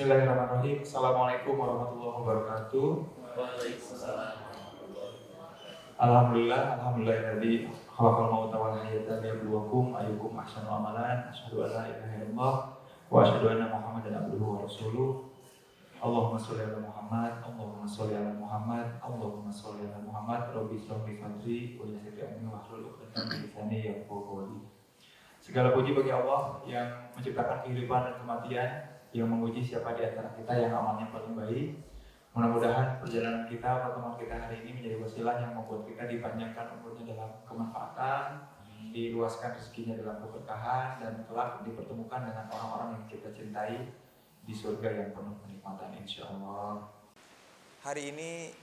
Bismillahirrahmanirrahim. Assalamualaikum warahmatullahi wabarakatuh. Waalaikumsalam. Alhamdulillahilladzi khalaqal mauta wal hayata liyabluwakum ayyukum ahsanu amalan. Asyhadu an la ilaha illallah wa asyhadu anna Muhammadan abduhu wa rasuluh. Allahumma sholli ala Muhammad, Allahumma sholli ala Muhammad, Allahumma sholli ala Muhammad. Rabbi shrah li sadri wa yassir li amri wahlul 'uqdatam min lisani yafqahu qawli. Segala puji bagi Allah yang menciptakan kehidupan dan kematian, yang menguji siapa di antara kita yang amalnya paling baik. Mudah-mudahan perjalanan kita, pertemuan kita hari ini menjadi wasilah yang membuat kita dipanjangkan umurnya dalam kemanfaatan, diluaskan rezekinya dalam keberkahan, dan kelak dipertemukan dengan orang-orang yang kita cintai di surga yang penuh kenikmatan, insya Allah. Hari ini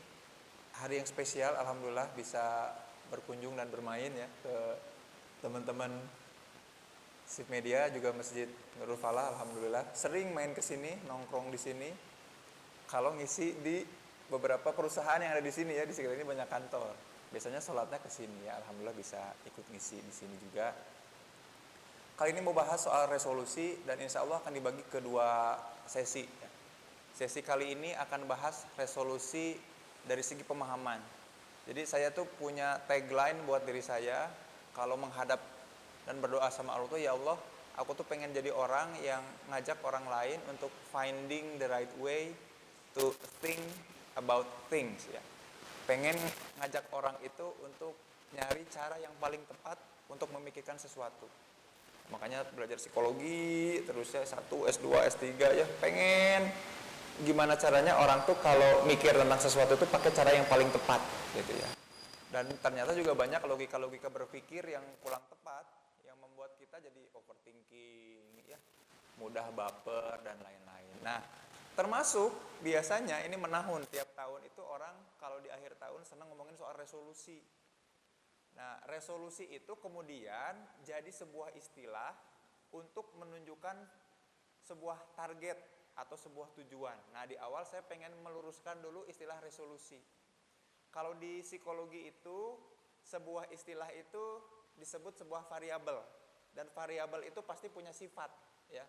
hari yang spesial, alhamdulillah bisa berkunjung dan bermain ya ke teman-teman Sif Media, juga Masjid Nurul Falah. Alhamdulillah sering main ke sini, nongkrong di sini. Kalau ngisi di beberapa perusahaan yang ada di sini ya, di sekitar ini banyak kantor. Biasanya sholatnya ke sini ya, alhamdulillah bisa ikut ngisi di sini juga. Kali ini mau bahas soal resolusi dan insya Allah akan dibagi ke dua sesi ya. Sesi kali ini akan bahas resolusi dari segi pemahaman. Jadi saya tuh punya tagline buat diri saya, kalau menghadap dan berdoa sama Allah tuh, ya Allah, aku tuh pengen jadi orang yang ngajak orang lain untuk finding the right way to think about things ya. Pengen ngajak orang itu untuk nyari cara yang paling tepat untuk memikirkan sesuatu. Makanya belajar psikologi, terusnya S1, S2, S3 ya. Pengen gimana caranya orang tuh kalau mikir tentang sesuatu itu pakai cara yang paling tepat gitu ya. Dan ternyata juga banyak logika-logika berpikir yang kurang tepat, yang membuat kita jadi overthinking ya, mudah baper dan lain-lain. Nah, termasuk biasanya ini menahun tiap tahun itu orang kalau di akhir tahun senang ngomongin soal resolusi. Nah, resolusi itu kemudian jadi sebuah istilah untuk menunjukkan sebuah target atau sebuah tujuan. Nah, di awal saya pengen meluruskan dulu istilah resolusi. Kalau di psikologi itu sebuah istilah itu disebut sebuah variabel, dan variabel itu pasti punya sifat ya.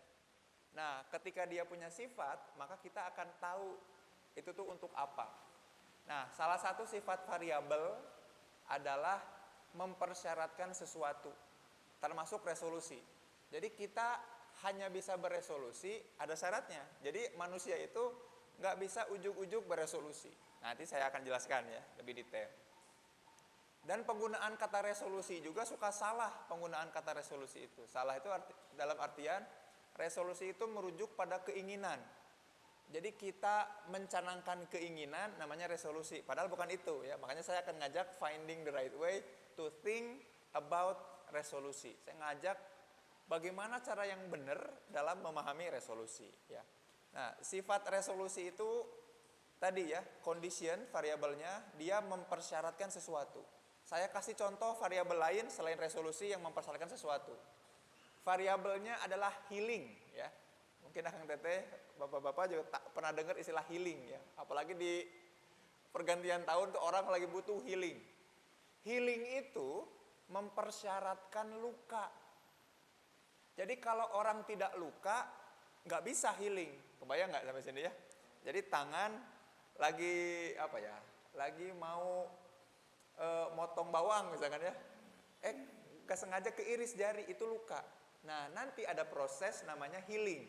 Nah, ketika dia punya sifat, maka kita akan tahu itu tuh untuk apa. Nah, salah satu sifat variabel adalah mempersyaratkan sesuatu, termasuk resolusi. Jadi kita hanya bisa beresolusi, ada syaratnya. Jadi manusia itu nggak bisa ujuk-ujuk beresolusi. Nanti saya akan jelaskan ya lebih detail. Dan penggunaan kata resolusi juga suka salah, penggunaan kata resolusi itu. Salah itu dalam artian resolusi itu merujuk pada keinginan. Jadi kita mencanangkan keinginan namanya resolusi, padahal bukan itu ya. Makanya saya akan ngajak finding the right way to think about resolusi. Saya ngajak bagaimana cara yang benar dalam memahami resolusi ya. Nah, sifat resolusi itu tadi ya, condition variabelnya dia mempersyaratkan sesuatu. Saya kasih contoh variabel lain selain resolusi yang mempersyaratkan sesuatu. Variabelnya adalah healing ya. Mungkin Akang Teteh, bapak-bapak juga tak pernah dengar istilah healing ya. Apalagi di pergantian tahun tuh orang lagi butuh healing. Healing itu mempersyaratkan luka. Jadi kalau orang tidak luka, nggak bisa healing. Kebayang nggak sampai sini ya? Jadi tangan lagi apa ya? Lagi mau motong bawang misalkan ya, gak sengaja keiris jari, itu luka. Nah, nanti ada proses namanya healing.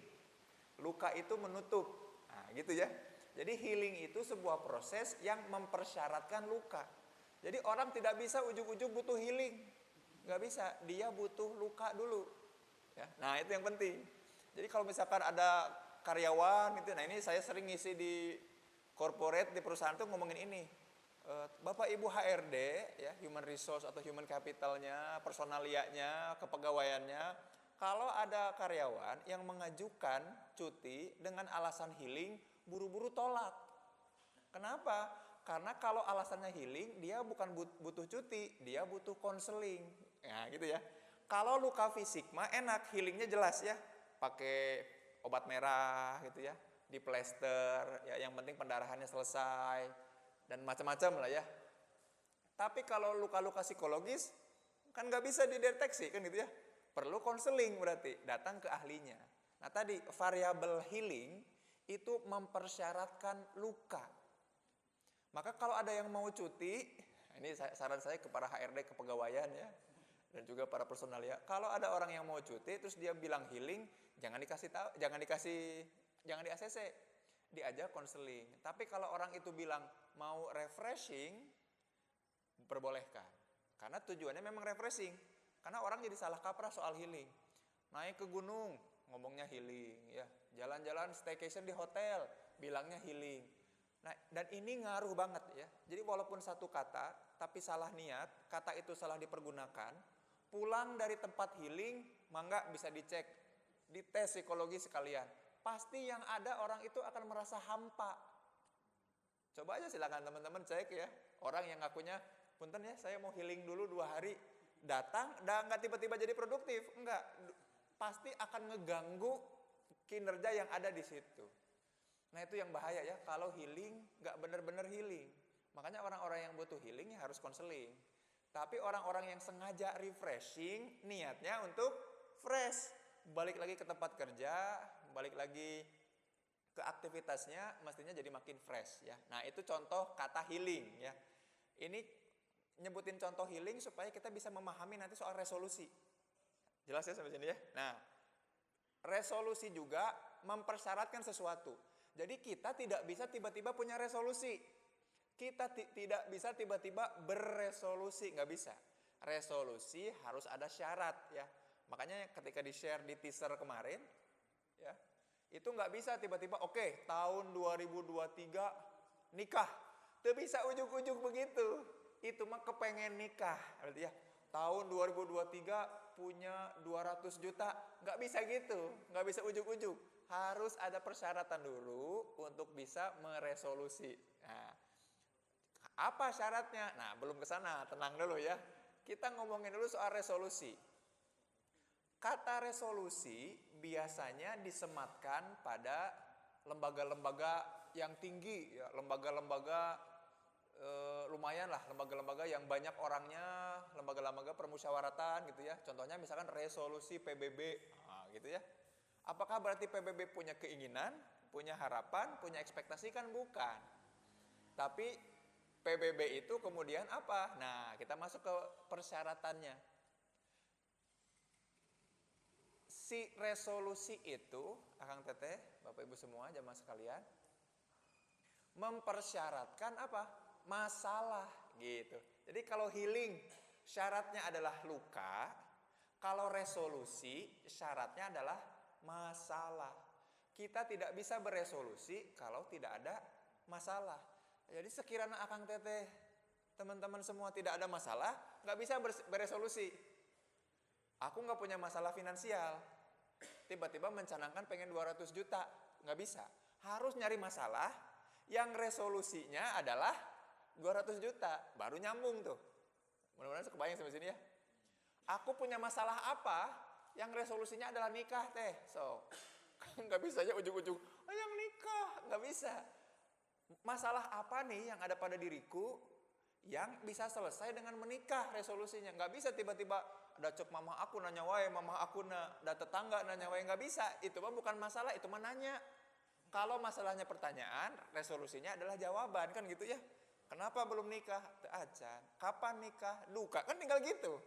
Luka itu menutup, nah gitu ya. Jadi healing itu sebuah proses yang mempersyaratkan luka. Jadi orang tidak bisa ujuk-ujuk butuh healing, gak bisa, dia butuh luka dulu ya. Nah, itu yang penting. Jadi kalau misalkan ada karyawan gitu, nah ini saya sering ngisi di corporate, di perusahaan tuh ngomongin ini. Bapak Ibu HRD ya, human resource atau human capitalnya, personalianya, kepegawaiannya, kalau ada karyawan yang mengajukan cuti dengan alasan healing, buru-buru tolak. Kenapa? Karena kalau alasannya healing, dia bukan butuh cuti, dia butuh konseling. Ya gitu ya. Kalau luka fisik mah enak, healingnya jelas ya, pakai obat merah gitu ya, di plester ya, yang penting pendarahannya selesai dan macam-macam lah ya. Tapi kalau luka-luka psikologis kan nggak bisa dideteksi kan gitu ya, perlu konseling, berarti datang ke ahlinya. Nah tadi variabel healing itu mempersyaratkan luka. Maka kalau ada yang mau cuti, ini saran saya kepada HRD kepegawaian ya, dan juga para personalia. Kalau ada orang yang mau cuti terus dia bilang healing, jangan di ACC, diajak konseling. Tapi kalau orang itu bilang mau refreshing, perbolehkan. Karena tujuannya memang refreshing. Karena orang jadi salah kaprah soal healing. Naik ke gunung, ngomongnya healing ya. Jalan-jalan staycation di hotel, bilangnya healing. Nah, dan ini ngaruh banget ya. Jadi walaupun satu kata, tapi salah niat, kata itu salah dipergunakan, pulang dari tempat healing, mangga bisa dicek, dites psikologi sekalian. Pasti yang ada orang itu akan merasa hampa. Coba aja silakan teman-teman cek ya. Orang yang ngakunya, punten ya saya mau healing dulu 2 hari, datang, dan nggak tiba-tiba jadi produktif, enggak. Pasti akan ngeganggu kinerja yang ada di situ. Nah itu yang bahaya ya, kalau healing nggak benar-benar healing. Makanya orang-orang yang butuh healing ya harus konseling. Tapi orang-orang yang sengaja refreshing, niatnya untuk fresh. Balik lagi ke tempat kerja, balik lagi ke aktivitasnya, mestinya jadi makin fresh ya. Nah itu contoh kata healing ya. Ini nyebutin contoh healing supaya kita bisa memahami nanti soal resolusi. Jelas ya sampai sini ya? Nah, resolusi juga mempersyaratkan sesuatu. Jadi kita tidak bisa tiba-tiba punya resolusi. Kita tidak bisa tiba-tiba berresolusi, nggak bisa. Resolusi harus ada syarat ya. Makanya ketika di-share di teaser kemarin, ya, itu nggak bisa tiba-tiba, oke, tahun 2023 nikah. Itu bisa ujug-ujug begitu. Itu mah kepengen nikah, berarti ya. Tahun 2023 punya 200 juta, nggak bisa gitu, nggak bisa ujug-ujug. Harus ada persyaratan dulu untuk bisa meresolusi. Nah, apa syaratnya? Nah, belum ke sana, tenang dulu ya. Kita ngomongin dulu soal resolusi. Kata resolusi biasanya disematkan pada lembaga-lembaga yang tinggi, ya, lembaga-lembaga lumayan lah, lembaga-lembaga yang banyak orangnya, lembaga-lembaga permusyawaratan gitu ya. Contohnya misalkan resolusi PBB, nah, gitu ya. Apakah berarti PBB punya keinginan, punya harapan, punya ekspektasi? Kan bukan. Tapi PBB itu kemudian apa? Nah, kita masuk ke persyaratannya. Si resolusi itu, Akang Teteh, Bapak Ibu semua, jamaah sekalian, mempersyaratkan apa? Masalah gitu. Jadi kalau healing syaratnya adalah luka, kalau resolusi syaratnya adalah masalah. Kita tidak bisa beresolusi kalau tidak ada masalah. Jadi sekiranya Akang Teteh, teman-teman semua tidak ada masalah, nggak bisa beresolusi. Aku nggak punya masalah finansial, tiba-tiba mencanangkan pengen 200 juta, nggak bisa. Harus nyari masalah yang resolusinya adalah 200 juta, baru nyambung tuh. Mudah-mudahan kebayang sampai sini ya. Aku punya masalah apa? Yang resolusinya adalah nikah teh, so nggak bisa aja ujung-ujung yang nikah, nggak bisa. Masalah apa nih yang ada pada diriku yang bisa selesai dengan menikah resolusinya? Nggak bisa tiba-tiba ada cek mama aku nanya wae, mama aku ada tetangga nanya wae, nggak bisa. Itu mah bukan masalah, itu mah nanya. Kalau masalahnya pertanyaan, resolusinya adalah jawaban kan gitu ya. Kenapa belum nikah? Acan. Kapan nikah? Luka kan tinggal gitu.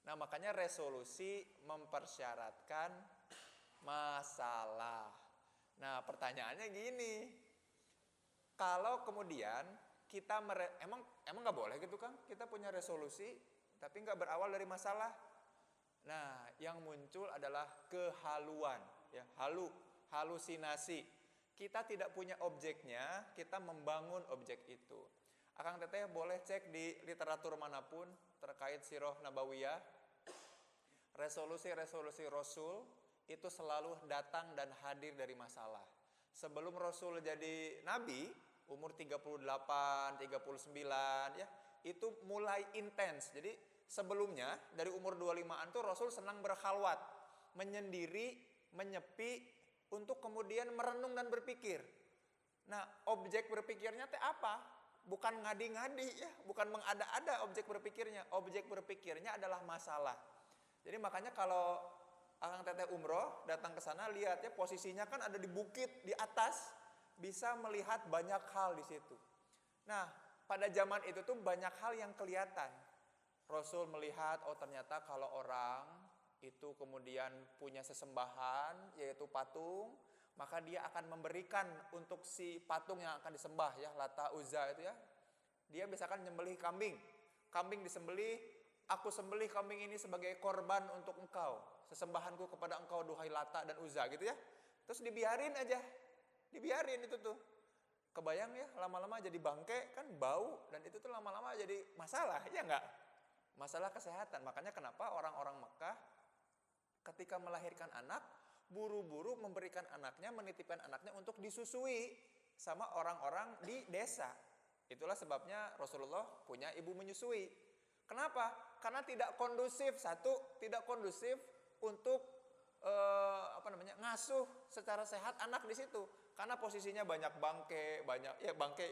Nah makanya resolusi mempersyaratkan masalah. Nah pertanyaannya gini, kalau kemudian kita emang nggak boleh gitu kan? Kita punya resolusi tapi nggak berawal dari masalah. Nah yang muncul adalah kehaluan, ya halusinasi. Kita tidak punya objeknya, kita membangun objek itu. Akang Teteh boleh cek di literatur manapun terkait sirah nabawiyah, resolusi-resolusi Rasul itu selalu datang dan hadir dari masalah. Sebelum Rasul jadi nabi, umur 38, 39 ya, itu mulai intens. Jadi sebelumnya dari umur 25-an tuh Rasul senang berkhalwat, menyendiri, menyepi untuk kemudian merenung dan berpikir. Nah, objek berpikirnya teh apa? Bukan ngadi-ngadi ya, bukan mengada-ada objek berpikirnya. Objek berpikirnya adalah masalah. Jadi makanya kalau Akang teteh umroh, datang ke sana, lihat ya posisinya kan ada di bukit, di atas, bisa melihat banyak hal di situ. Nah, pada zaman itu tuh banyak hal yang kelihatan. Rasul melihat, oh ternyata kalau orang itu kemudian punya sesembahan, yaitu patung, maka dia akan memberikan untuk si patung yang akan disembah ya, Lata Uzza itu ya. Dia misalkan nyembelih kambing. Kambing disembelih, aku sembelih kambing ini sebagai korban untuk engkau. Sesembahanku kepada engkau duhai Lata dan Uzza gitu ya. Terus dibiarin aja. Dibiarin itu tuh. Kebayang ya, lama-lama jadi bangke kan bau dan itu tuh lama-lama jadi masalah, ya enggak? Masalah kesehatan. Makanya kenapa orang-orang Mekah ketika melahirkan anak buru-buru memberikan anaknya, menitipkan anaknya untuk disusui sama orang-orang di desa. Itulah sebabnya Rasulullah punya ibu menyusui. Kenapa? Karena tidak kondusif, satu, tidak kondusif untuk ngasuh secara sehat anak di situ. Karena posisinya banyak bangke, bangke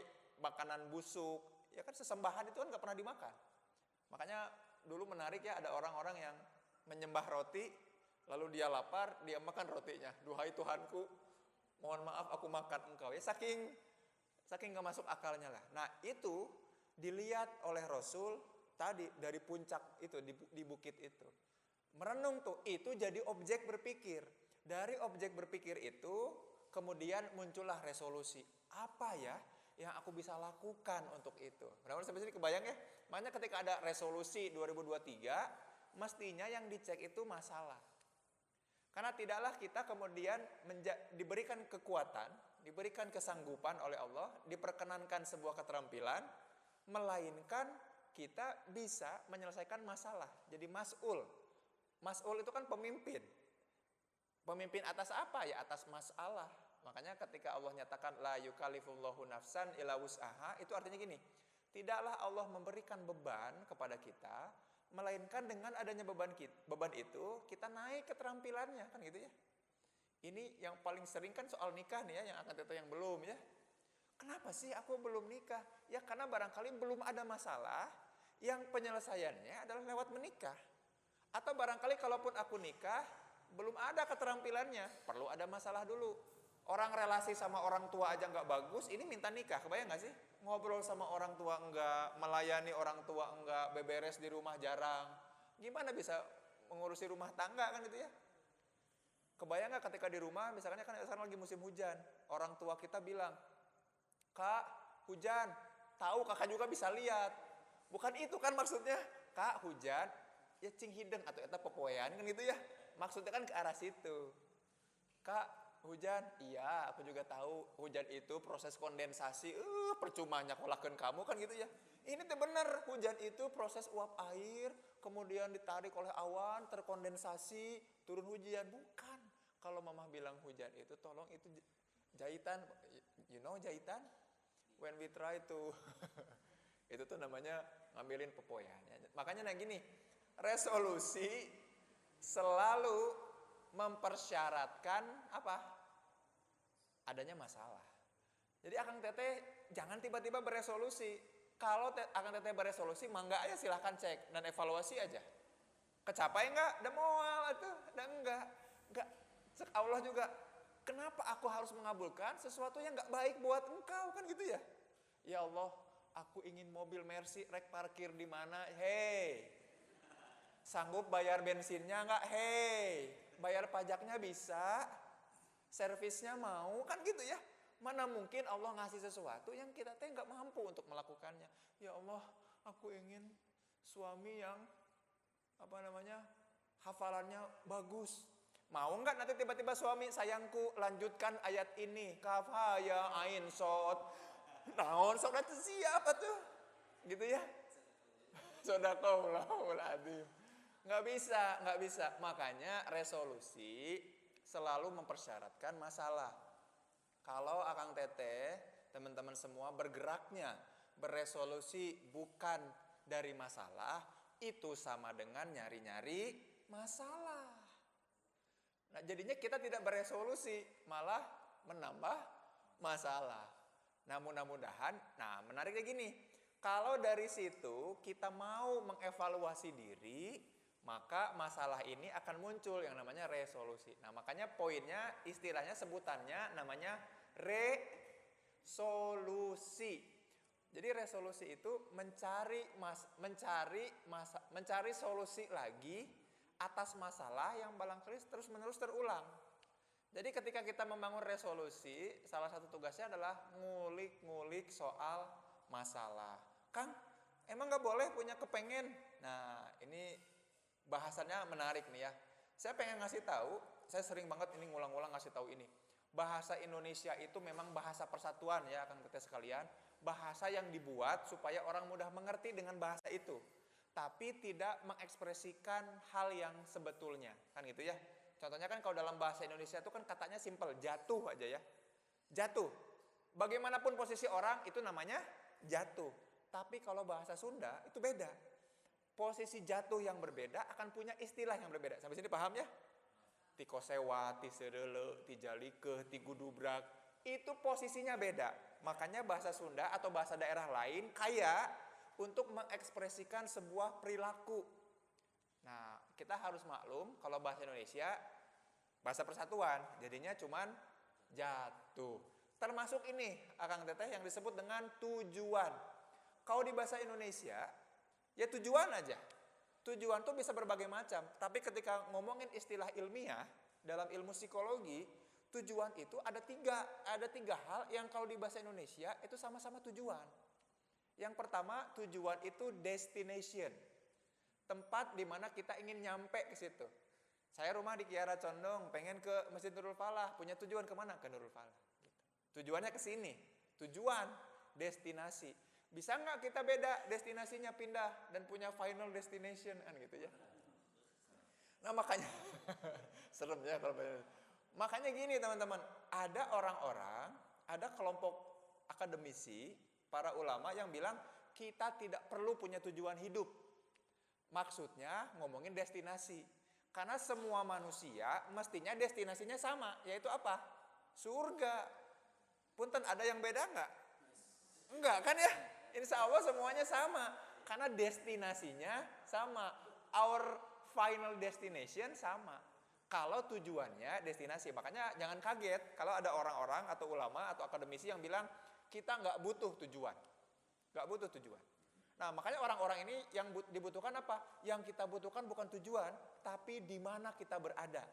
makanan busuk. Ya kan sesembahan itu kan nggak pernah dimakan. Makanya dulu menarik ya, ada orang-orang yang menyembah roti, lalu dia lapar, dia makan rotinya. Duhai Tuhanku, mohon maaf aku makan engkau. Ya saking gak masuk akalnya lah. Nah itu dilihat oleh Rasul tadi dari puncak itu, di bukit itu. Merenung tuh, itu jadi objek berpikir. Dari objek berpikir itu, kemudian muncullah resolusi. Apa ya yang aku bisa lakukan untuk itu? Benar-benar sampai sini kebayang ya? Makanya ketika ada resolusi 2023, mestinya yang dicek itu masalah. Karena tidaklah kita kemudian diberikan kekuatan, diberikan kesanggupan oleh Allah, diperkenankan sebuah keterampilan, melainkan kita bisa menyelesaikan masalah. Jadi mas'ul. Mas'ul itu kan pemimpin. Pemimpin atas apa? Ya atas masalah. Makanya ketika Allah nyatakan la yukallifullahu nafsan illa wus'aha, itu artinya gini, tidaklah Allah memberikan beban kepada kita, melainkan dengan adanya beban itu kita naik keterampilannya, kan gitu ya. Ini yang paling sering kan soal nikah nih ya, yang akan tetap yang belum ya. Kenapa sih aku belum nikah? Ya karena barangkali belum ada masalah yang penyelesaiannya adalah lewat menikah. Atau barangkali kalaupun aku nikah belum ada keterampilannya, perlu ada masalah dulu. Orang relasi sama orang tua aja nggak bagus, ini minta nikah, kebayang nggak sih? Ngobrol sama orang tua enggak, melayani orang tua enggak, beberes di rumah jarang. Gimana bisa mengurusi rumah tangga kan gitu ya? Kebayang nggak ketika di rumah, misalnya kan sekarang lagi musim hujan, orang tua kita bilang, Kak, hujan, tahu kakak juga bisa lihat. Bukan itu kan maksudnya, Kak, hujan, ya cing hideng atau eta pepoean kan gitu ya. Maksudnya kan ke arah situ. Kak, hujan, iya aku juga tahu hujan itu proses kondensasi, percuma nyakolakeun kamu kan gitu ya. Ini tuh bener, hujan itu proses uap air, kemudian ditarik oleh awan, terkondensasi, turun hujan. Bukan. Kalau mama bilang hujan itu, tolong itu jahitan, you know jahitan? When we try to, itu tuh namanya ngambilin pepoyannya. Makanya nah gini, resolusi selalu mempersyaratkan apa? Adanya masalah. Jadi Akang Teteh jangan tiba-tiba beresolusi. Kalau Akang Teteh beresolusi, mangga aja silahkan cek dan evaluasi aja. Kecapai enggak? Udah moal itu, udah enggak. Cek Allah juga, kenapa aku harus mengabulkan sesuatu yang enggak baik buat engkau kan gitu ya? Ya Allah, aku ingin mobil Mercy, rek parkir di mana? Hey. Sanggup bayar bensinnya enggak? Hey. Bayar pajaknya bisa? Servisnya mau? Kan gitu ya. Mana mungkin Allah ngasih sesuatu yang kita teh enggak mampu untuk melakukannya. Ya Allah, aku ingin suami yang hafalannya bagus. Mau enggak nanti tiba-tiba suami, sayangku lanjutkan ayat ini. Kaf ha ya ain sod. Naon sok atuh siapa tuh? Gitu ya. Sadaqallahul adzim. Enggak bisa. Makanya resolusi selalu mempersyaratkan masalah. Kalau Akang Teteh, teman-teman semua bergeraknya beresolusi bukan dari masalah, itu sama dengan nyari-nyari masalah. Nah, jadinya kita tidak beresolusi, malah menambah masalah. Nah, mudah-mudahan, menariknya gini, kalau dari situ kita mau mengevaluasi diri, maka masalah ini akan muncul yang namanya resolusi. Nah, makanya poinnya, istilahnya, sebutannya namanya resolusi. Jadi resolusi itu mencari solusi lagi atas masalah yang barangkali terus-menerus terulang. Jadi ketika kita membangun resolusi, salah satu tugasnya adalah ngulik-ngulik soal masalah. Kang, emang nggak boleh punya kepengen? Nah, ini bahasannya menarik nih ya. Saya pengen ngasih tahu, saya sering banget ini ngulang-ngulang ngasih tahu ini. Bahasa Indonesia itu memang bahasa persatuan ya, Kang Teteh sekalian. Bahasa yang dibuat supaya orang mudah mengerti dengan bahasa itu. Tapi tidak mengekspresikan hal yang sebetulnya. Kan gitu ya. Contohnya kan kalau dalam bahasa Indonesia itu kan katanya simple, jatuh aja ya. Jatuh. Bagaimanapun posisi orang itu namanya jatuh. Tapi kalau bahasa Sunda itu beda. Posisi jatuh yang berbeda akan punya istilah yang berbeda. Sampai sini paham ya? Ti kosewa, ti sereule, ti jalike, ti gudubrak. Itu posisinya beda. Makanya bahasa Sunda atau bahasa daerah lain kaya untuk mengekspresikan sebuah perilaku. Nah, kita harus maklum kalau bahasa Indonesia bahasa persatuan, jadinya cuman jatuh. Termasuk ini, Akang Teteh, yang disebut dengan tujuan. Kalau di bahasa Indonesia, ya tujuan aja. Tujuan tuh bisa berbagai macam, tapi ketika ngomongin istilah ilmiah dalam ilmu psikologi, tujuan itu ada tiga hal yang kalau di bahasa Indonesia itu sama-sama tujuan. Yang pertama, tujuan itu destination. Tempat di mana kita ingin nyampe ke situ. Saya rumah di Kiara Condong, pengen ke Masjid Nurul Falah, punya tujuan kemana? Ke Nurul Falah. Gitu. Tujuannya ke sini. Tujuan, destinasi. Bisa nggak kita beda destinasinya pindah dan punya final destination kan gitu ya? Nah makanya serem ya kalau makanya gini teman-teman, ada orang-orang, ada kelompok akademisi, para ulama yang bilang kita tidak perlu punya tujuan hidup. Maksudnya ngomongin destinasi. Karena semua manusia mestinya destinasinya sama. Yaitu apa? Surga. Punten, ada yang beda nggak? Enggak kan ya? Insya Allah semuanya sama. Karena destinasinya sama. Our final destination sama. Kalau tujuannya destinasi. Makanya jangan kaget kalau ada orang-orang atau ulama atau akademisi yang bilang kita nggak butuh tujuan. Nggak butuh tujuan. Nah, makanya orang-orang ini yang dibutuhkan apa? Yang kita butuhkan bukan tujuan, tapi di mana kita berada.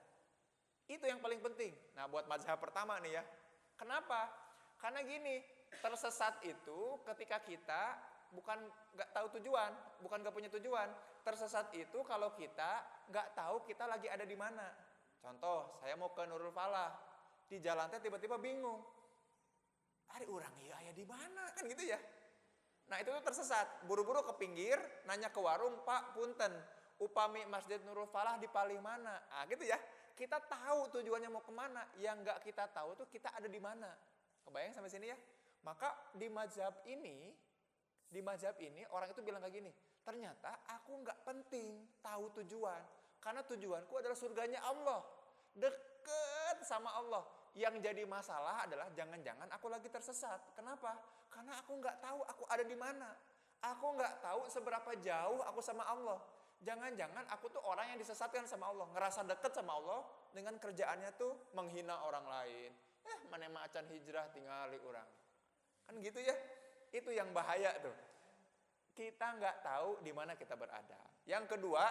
Itu yang paling penting. Nah, buat mazhab pertama nih ya. Kenapa? Karena gini, tersesat itu ketika kita bukan nggak tahu tujuan, bukan nggak punya tujuan. Tersesat itu kalau kita nggak tahu kita lagi ada di mana. Contoh, saya mau ke Nurul Falah, di jalan teh tiba-tiba bingung. Ari urang iya di mana kan gitu ya. Nah itu tuh tersesat, buru-buru ke pinggir, nanya ke warung, Pak punten, upami Masjid Nurul Falah di paling mana? Ah gitu ya, kita tahu tujuannya mau kemana, yang nggak kita tahu tuh kita ada di mana. Kebayang sampai sini ya? Maka di mazhab ini orang itu bilang kayak gini, ternyata aku nggak penting tahu tujuan, karena tujuanku adalah surganya Allah, deket sama Allah. Yang jadi masalah adalah jangan-jangan aku lagi tersesat. Kenapa? Karena aku nggak tahu aku ada di mana. Aku nggak tahu seberapa jauh aku sama Allah. Jangan-jangan aku tuh orang yang disesatkan sama Allah, ngerasa deket sama Allah dengan kerjaannya tuh menghina orang lain. Mana macan hijrah tinggali orang. Kan gitu ya. Itu yang bahaya tuh. Kita nggak tahu di mana kita berada. Yang kedua,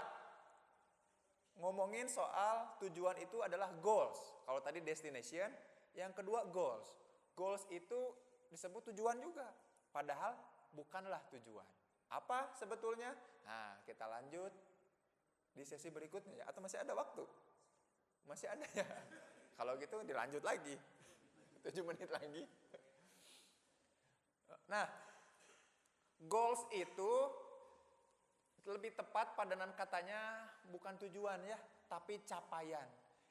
ngomongin soal tujuan itu adalah goals. Kalau tadi destination, yang kedua goals. Goals itu disebut tujuan juga. Padahal bukanlah tujuan. Apa sebetulnya? Nah, kita lanjut di sesi berikutnya ya. Atau masih ada waktu? Masih ada ya? Kalau gitu dilanjut lagi. 7 menit lagi. Nah, goals itu lebih tepat padanan katanya bukan tujuan ya, tapi capaian.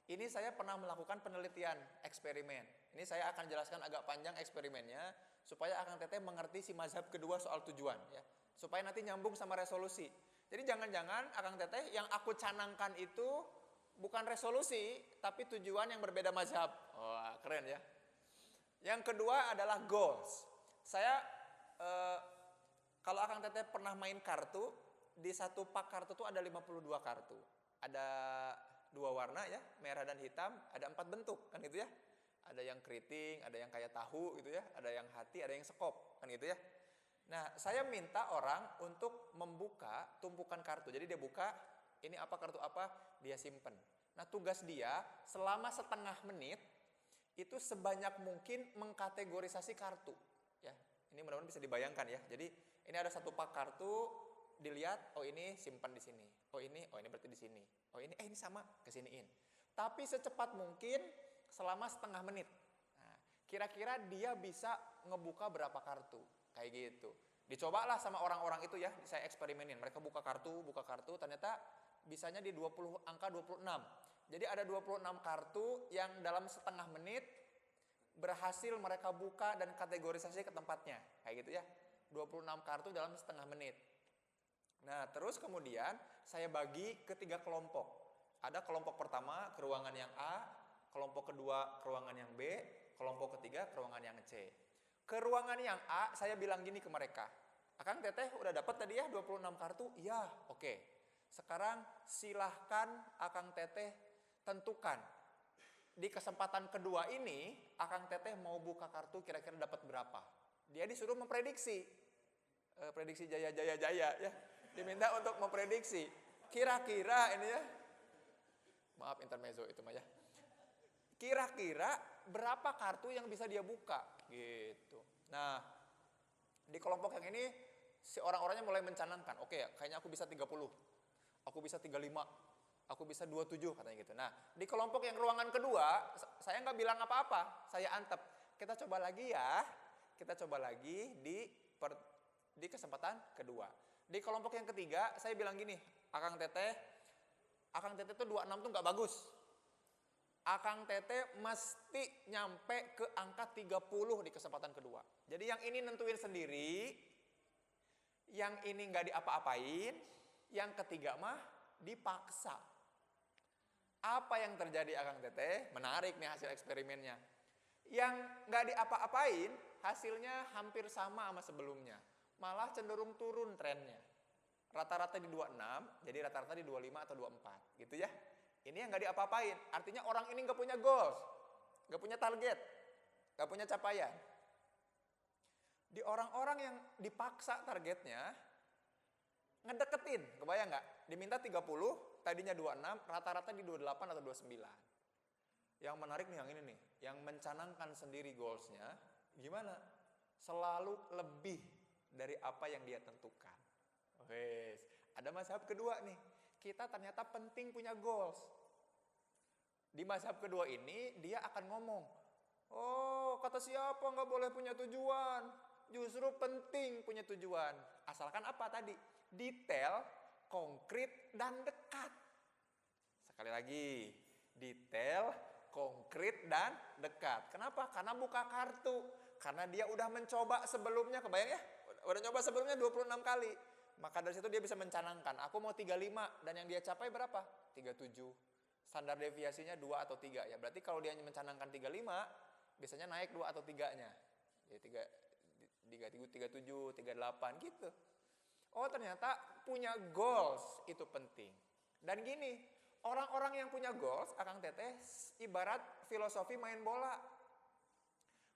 Ini saya pernah melakukan penelitian eksperimen. Ini saya akan jelaskan agak panjang eksperimennya supaya Akang Teteh mengerti si mazhab kedua soal tujuan ya. Supaya nanti nyambung sama resolusi. Jadi jangan-jangan Akang Teteh yang aku canangkan itu bukan resolusi, tapi tujuan yang berbeda mazhab. Wah, keren ya. Yang kedua adalah goals. Saya kalau Akang Teteh pernah main kartu, di satu pak kartu tuh ada 52 kartu. Ada 2 warna ya, merah dan hitam, ada 4 bentuk kan gitu ya. Ada yang keriting, ada yang kayak tahu gitu ya, ada yang hati, ada yang sekop kan gitu ya. Nah, saya minta orang untuk membuka tumpukan kartu. Jadi dia buka, ini apa kartu apa, dia simpen. Nah, tugas dia selama setengah menit itu sebanyak mungkin mengkategorisasi kartu. Ya, ini mudah-mudahan bisa dibayangkan ya. Jadi ini ada satu pak kartu, dilihat, oh ini simpan di sini. Oh ini berarti di sini. Oh ini sama, kesiniin. Tapi secepat mungkin selama setengah menit. Nah, kira-kira dia bisa ngebuka berapa kartu? Kayak gitu. Dicobalah sama orang-orang itu ya, saya eksperimenin. Mereka buka kartu, ternyata bisanya di 20 angka 26. Jadi ada 26 kartu yang dalam setengah menit berhasil mereka buka dan kategorisasi ke tempatnya. Kayak gitu ya. 26 kartu dalam setengah menit. Nah, terus kemudian saya bagi ke 3 kelompok. Ada kelompok pertama ke ruangan yang A, kelompok kedua ke ruangan yang B, kelompok ketiga ke ruangan yang C. Ke ruangan yang A, saya bilang gini ke mereka. Akang Teteh udah dapat tadi ya 26 kartu? Iya, oke. Sekarang silahkan Akang Teteh tentukan. Di kesempatan kedua ini, Akang Teteh mau buka kartu kira-kira dapat berapa. Dia disuruh memprediksi. Prediksi jaya ya. Diminta untuk memprediksi. Kira-kira ini ya. Maaf intermezzo itu mah ya. Kira-kira berapa kartu yang bisa dia buka gitu. Nah, di kelompok yang ini si orang-orangnya mulai mencanangkan, oke ya, kayaknya aku bisa 30. Aku bisa 35. Aku bisa 27 katanya gitu. Nah, di kelompok yang ruangan kedua, saya nggak bilang apa-apa, saya antep. Kita coba lagi ya. Kita coba lagi di kesempatan kedua. Di kelompok yang ketiga, saya bilang gini, Akang Teteh tuh 26 tuh nggak bagus. Akang Teteh mesti nyampe ke angka 30 di kesempatan kedua. Jadi yang ini nentuin sendiri, yang ini nggak diapa-apain, yang ketiga mah dipaksa. Apa yang terjadi Akang Teteh? Menarik nih hasil eksperimennya. Yang nggak diapa-apain, hasilnya hampir sama sebelumnya. Malah cenderung turun trennya. Rata-rata di 26, jadi rata-rata di 25 atau 24, gitu ya. Ini yang nggak diapa-apain, artinya orang ini nggak punya goals, nggak punya target, nggak punya capaian. Di orang-orang yang dipaksa targetnya, ngedeketin, kebayang nggak? Diminta 30, tadinya 26, rata-rata di 28 atau 29. Yang menarik nih yang ini nih, yang mencanangkan sendiri goalsnya, gimana? Selalu lebih dari apa yang dia tentukan. Wes, ada mazhab kedua nih. Kita ternyata penting punya goals. Di mazhab kedua ini dia akan ngomong, oh kata siapa nggak boleh punya tujuan? Justru penting punya tujuan. Asalkan apa tadi? Detail, konkret, dan dekat. Sekali lagi, detail, konkret, dan dekat. Kenapa? Karena buka kartu. Karena dia udah mencoba sebelumnya, kebayang ya? Udah nyoba sebelumnya 26 kali. Maka dari situ dia bisa mencanangkan, aku mau 35 dan yang dia capai berapa? 37. Standar deviasinya 2 atau 3 ya. Berarti kalau dia mencanangkan 35, biasanya naik 2 atau 3-nya. Ya 37, 38 gitu. Oh, ternyata punya goals itu penting. Dan gini, orang-orang yang punya goals, Akang Teteh ibarat filosofi main bola.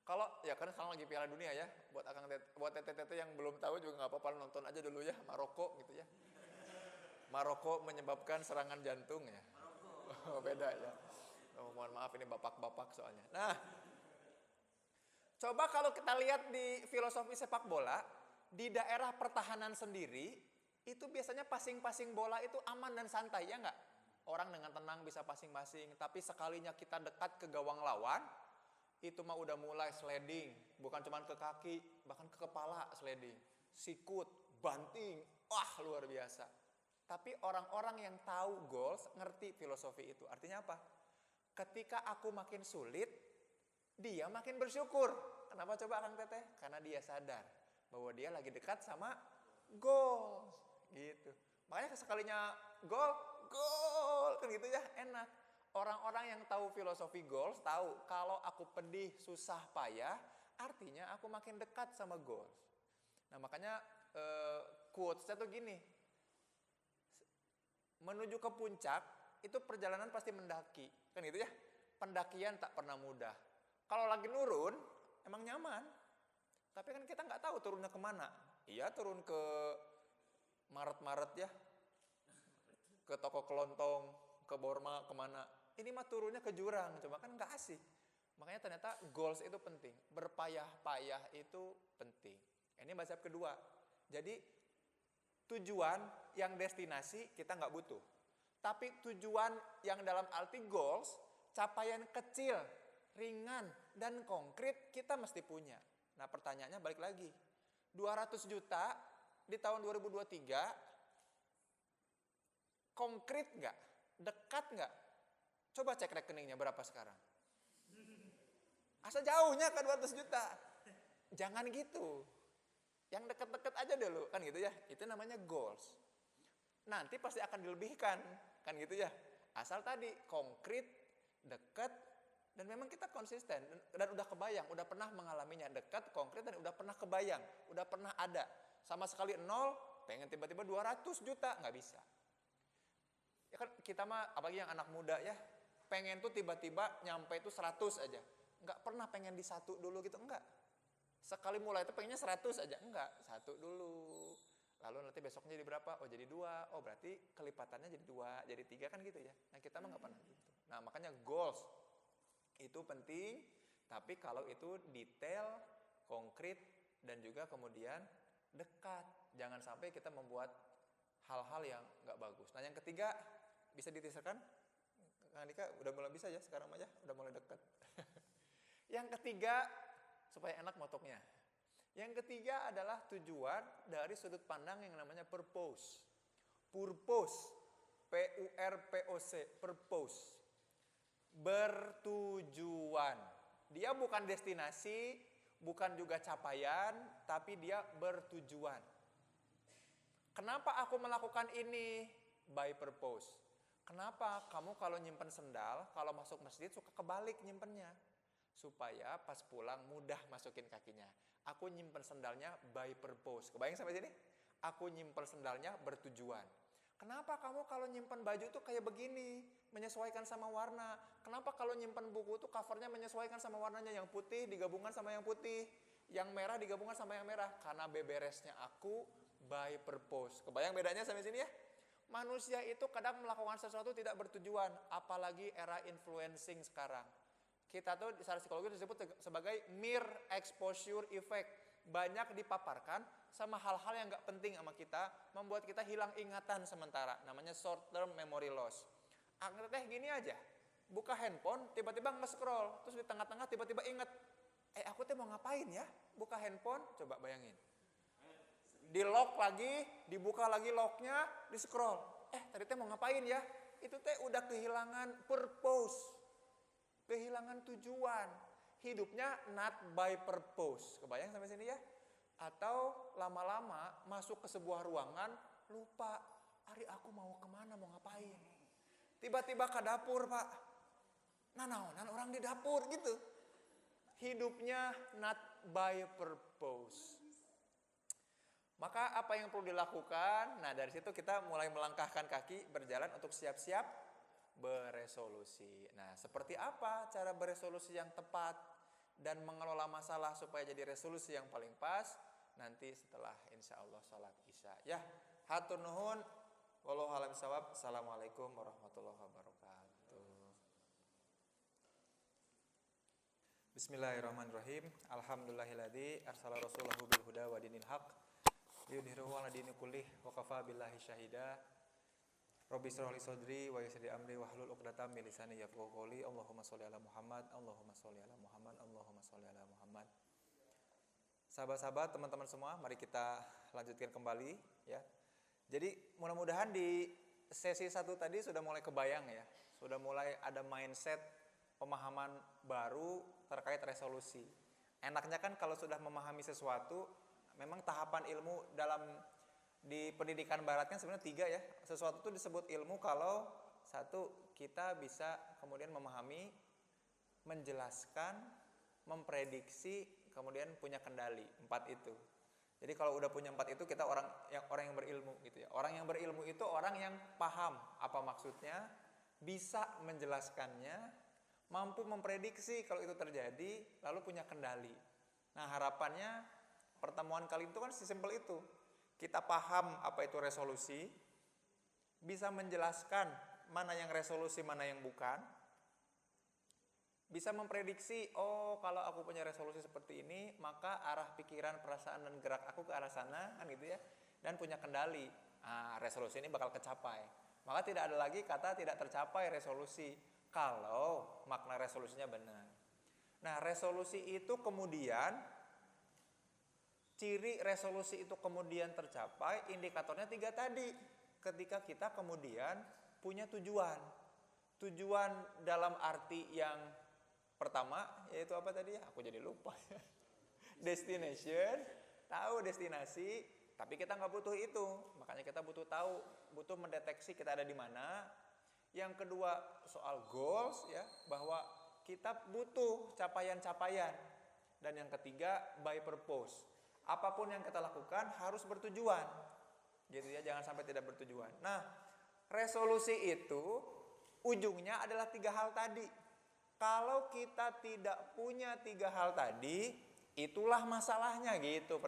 Kalau ya kan sekarang lagi Piala Dunia ya, buat teteh-teteh yang belum tahu juga nggak apa-apa, nonton aja dulu ya Maroko gitu ya. Maroko menyebabkan serangan jantung ya. Oh, beda ya. Oh, mohon maaf ini bapak-bapak soalnya. Nah, coba kalau kita lihat di filosofi sepak bola, di daerah pertahanan sendiri itu biasanya passing-passing bola itu aman dan santai ya nggak? Orang dengan tenang bisa passing-passing, tapi sekalinya kita dekat ke gawang lawan, itu mah udah mulai sliding, bukan cuma ke kaki, bahkan ke kepala sliding, sikut, banting, wah luar biasa. Tapi orang-orang yang tahu goals, ngerti filosofi itu. Artinya apa? Ketika aku makin sulit, dia makin bersyukur. Kenapa coba Kang Teteh? Karena dia sadar bahwa dia lagi dekat sama goals, gitu. Makanya sekalinya gol, kan gitu ya, enak. Orang-orang yang tahu filosofi goals tahu kalau aku pedih, susah, payah, artinya aku makin dekat sama goals. Nah makanya quotes-nya tuh gini, menuju ke puncak itu perjalanan pasti mendaki, kan gitu ya. Pendakian tak pernah mudah. Kalau lagi nurun emang nyaman, tapi kan kita nggak tahu turunnya kemana. Iya, turun ke Maret ya, ke toko kelontong, ke Borma, kemana. Ini mah turunnya ke jurang, coba kan nggak asik. Makanya ternyata goals itu penting, berpayah-payah itu penting. Ini bab kedua. Jadi tujuan yang destinasi kita nggak butuh. Tapi tujuan yang dalam arti goals, capaian kecil, ringan, dan konkret kita mesti punya. Nah pertanyaannya balik lagi. 200 juta di tahun 2023, konkret nggak? Dekat nggak? Coba cek rekeningnya berapa sekarang. Asa jauhnya kan 200 juta. Jangan gitu. Yang deket-deket aja dulu, kan gitu ya. Itu namanya goals. Nanti pasti akan dilebihkan, kan gitu ya. Asal tadi konkret, dekat, dan memang kita konsisten dan udah kebayang, udah pernah mengalaminya, dekat, konkret, dan udah pernah kebayang, udah pernah ada. Sama sekali 0, pengen tiba-tiba 200 juta, nggak bisa. Ya kan kita mah, apalagi yang anak muda ya, pengen tuh tiba-tiba nyampe itu 100 aja. Nggak pernah pengen di 1 dulu gitu, enggak. Sekali mulai itu pengennya 100 aja, enggak. 1 dulu. Lalu nanti besoknya jadi berapa? Oh jadi 2. Oh berarti kelipatannya jadi 2, jadi 3 kan gitu ya. Nah kita mah nggak pernah gitu. Nah makanya goals itu penting, tapi kalau itu detail, konkret, dan juga kemudian dekat. Jangan sampai kita membuat hal-hal yang nggak bagus. Nah yang ketiga, bisa diteaserkan? Kang Andika udah mulai bisa ya sekarang aja, udah mulai dekat. Yang ketiga, supaya enak motoknya. Yang ketiga adalah tujuan dari sudut pandang yang namanya purpose. Purpose, P-U-R-P-O-C, purpose. Bertujuan. Dia bukan destinasi, bukan juga capaian, tapi dia bertujuan. Kenapa aku melakukan ini? By purpose. Kenapa kamu kalau nyimpen sendal, kalau masuk masjid suka kebalik nyimpennya? Supaya pas pulang mudah masukin kakinya. Aku nyimpen sendalnya by purpose. Kebayang sampai sini? Aku nyimpen sendalnya bertujuan. Kenapa kamu kalau nyimpen baju tuh kayak begini? Menyesuaikan sama warna. Kenapa kalau nyimpen buku tuh covernya menyesuaikan sama warnanya? Yang putih digabungkan sama yang putih. Yang merah digabungkan sama yang merah. Karena beberesnya aku by purpose. Kebayang bedanya sampai sini ya? Manusia itu kadang melakukan sesuatu tidak bertujuan. Apalagi era influencing sekarang. Kita tuh secara psikologi disebut sebagai mere exposure effect. Banyak dipaparkan sama hal-hal yang gak penting sama kita, membuat kita hilang ingatan sementara. Namanya short term memory loss. Anggap teh gini aja, buka handphone, tiba-tiba nge-scroll, terus di tengah-tengah tiba-tiba inget, aku teh mau ngapain ya? Buka handphone, coba bayangin. Di lock lagi, dibuka lagi locknya, di scroll. Tadi teh mau ngapain ya? Itu teh udah kehilangan purpose. Kehilangan tujuan, hidupnya not by purpose. Kebayang sampai sini ya? Atau lama-lama masuk ke sebuah ruangan, lupa, hari aku mau kemana, mau ngapain. Tiba-tiba ke dapur pak, nah orang di dapur gitu. Hidupnya not by purpose. Maka apa yang perlu dilakukan? Nah dari situ kita mulai melangkahkan kaki, berjalan untuk siap-siap beresolusi. Nah, seperti apa cara beresolusi yang tepat dan mengelola masalah supaya jadi resolusi yang paling pas? Nanti setelah insya Allah sholat isya. Ya, hatur nuhun. Wallahu a'lam bishawab. Assalamualaikum warahmatullahi wabarakatuh. Bismillahirrahmanirrahim. Alhamdulillahilladzi arsala rasulahu bil huda wa dinil haq yudhhiruhu 'ala dini kullih wa kafa billahi syahida. Rabbi shrah li sadri wa yassir li amri wahlul 'uqdatam min lisani yafqahu qawli. Allahumma sholli ala Muhammad, Allahumma sholli ala Muhammad, Allahumma sholli ala Muhammad. Sahabat-sahabat, teman-teman semua, mari kita lanjutkan kembali ya. Jadi mudah-mudahan di sesi 1 tadi sudah mulai kebayang ya. Sudah mulai ada mindset pemahaman baru terkait resolusi. Enaknya kan kalau sudah memahami sesuatu, memang tahapan ilmu dalam di pendidikan barat kan sebenarnya 3 ya. Sesuatu itu disebut ilmu kalau 1 kita bisa kemudian memahami, menjelaskan, memprediksi, kemudian punya kendali. 4 itu. Jadi kalau udah punya 4 itu kita orang yang berilmu gitu ya. Orang yang berilmu itu orang yang paham apa maksudnya, bisa menjelaskannya, mampu memprediksi kalau itu terjadi, lalu punya kendali. Nah, harapannya pertemuan kali itu kan sesimpel itu. Kita paham apa itu resolusi, bisa menjelaskan mana yang resolusi, mana yang bukan. Bisa memprediksi, oh kalau aku punya resolusi seperti ini, maka arah pikiran, perasaan, dan gerak aku ke arah sana, kan gitu ya. Dan punya kendali, resolusi ini bakal kecapai. Maka tidak ada lagi kata tidak tercapai resolusi, kalau makna resolusinya benar. Nah, resolusi itu kemudian, ciri resolusi itu kemudian tercapai, indikatornya 3 tadi. Ketika kita kemudian punya tujuan. Tujuan dalam arti yang pertama, yaitu apa tadi ya? Aku jadi lupa. Destination, tahu destinasi, tapi kita nggak butuh itu. Makanya kita butuh tahu, butuh mendeteksi kita ada di mana. Yang kedua, soal goals ya, bahwa kita butuh capaian-capaian. Dan yang ketiga, by purpose. Apapun yang kita lakukan harus bertujuan. Gitu ya, jangan sampai tidak bertujuan. Nah, resolusi itu ujungnya adalah 3 hal tadi. Kalau kita tidak punya 3 hal tadi, itulah masalahnya gitu.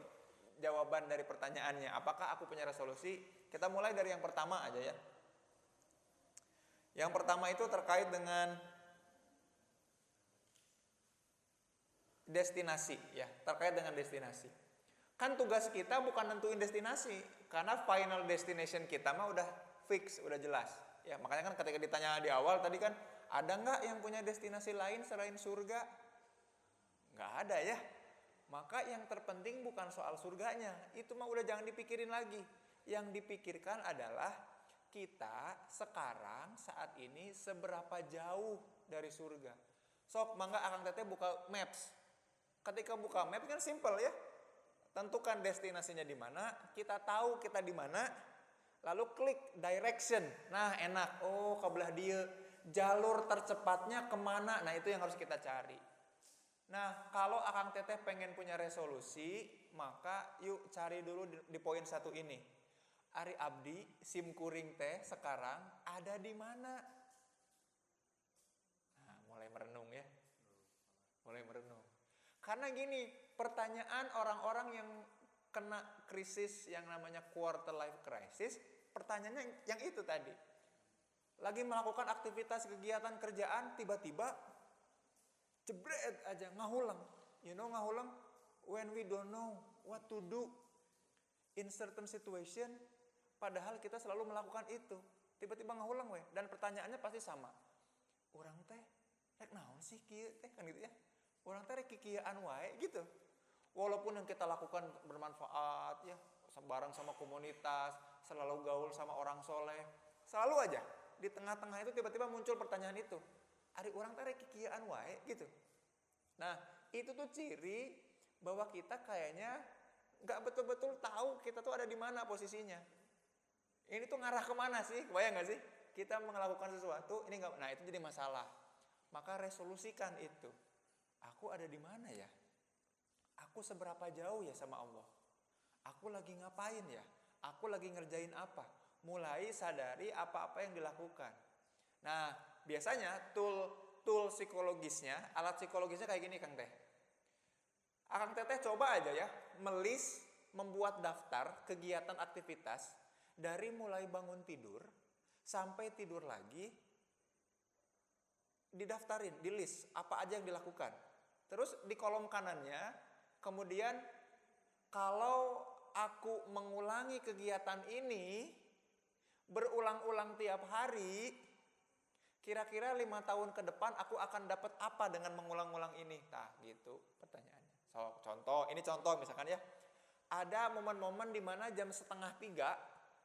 Jawaban dari pertanyaannya, apakah aku punya resolusi? Kita mulai dari yang pertama aja ya. Yang pertama itu terkait dengan destinasi ya, terkait dengan destinasi. Kan tugas kita bukan nentuin destinasi, karena final destination kita mah udah fix, udah jelas. Ya, makanya kan ketika ditanya di awal tadi kan, ada nggak yang punya destinasi lain selain surga? Nggak ada ya. Maka yang terpenting bukan soal surganya, itu mah udah jangan dipikirin lagi. Yang dipikirkan adalah kita sekarang saat ini seberapa jauh dari surga. Sok mangga akang teteh buka maps. Ketika buka maps kan simple ya. Tentukan destinasinya di mana, kita tahu kita di mana, lalu klik direction. Nah enak, oh kebelah dia, jalur tercepatnya kemana, nah itu yang harus kita cari. Nah kalau akang teteh pengen punya resolusi, maka yuk cari dulu di poin 1 ini. Ari abdi sim kuring teh sekarang ada di mana? Nah mulai merenung ya, mulai merenung. Karena gini, pertanyaan orang-orang yang kena krisis yang namanya quarter life crisis, pertanyaannya yang itu tadi. Lagi melakukan aktivitas kegiatan kerjaan, tiba-tiba jebret aja ngahulang. You know ngahulang? When we don't know what to do in certain situation, padahal kita selalu melakukan itu. Tiba-tiba ngahulang we, dan pertanyaannya pasti sama. Orang teh rek naon sih kieu teh kan gitu ya. Orang teh rek kikieuan wae gitu. Walaupun yang kita lakukan bermanfaat ya, bareng sama komunitas, selalu gaul sama orang soleh, selalu aja di tengah-tengah itu tiba-tiba muncul pertanyaan itu. Ari orang teh rek kikieuan wae gitu. Nah, itu tuh ciri bahwa kita kayaknya nggak betul-betul tahu kita tuh ada di mana posisinya. Ini tuh ngarah kemana sih? Kebayang nggak sih? Kita melakukan sesuatu, ini nggak, nah itu jadi masalah. Maka resolusikan itu. Aku ada di mana ya? Aku seberapa jauh ya sama Allah? Aku lagi ngapain ya? Aku lagi ngerjain apa? Mulai sadari apa-apa yang dilakukan. Nah, biasanya tool psikologisnya, alat psikologisnya kayak gini Kang Teh. Akang Teteh coba aja ya, membuat daftar kegiatan aktivitas dari mulai bangun tidur sampai tidur lagi, didaftarin, di list apa aja yang dilakukan. Terus di kolom kanannya, kemudian kalau aku mengulangi kegiatan ini berulang-ulang tiap hari, kira-kira 5 tahun ke depan aku akan dapat apa dengan mengulang-ulang ini? Nah gitu pertanyaannya. So, contoh, ini contoh misalkan ya. Ada momen-momen di mana jam 2:30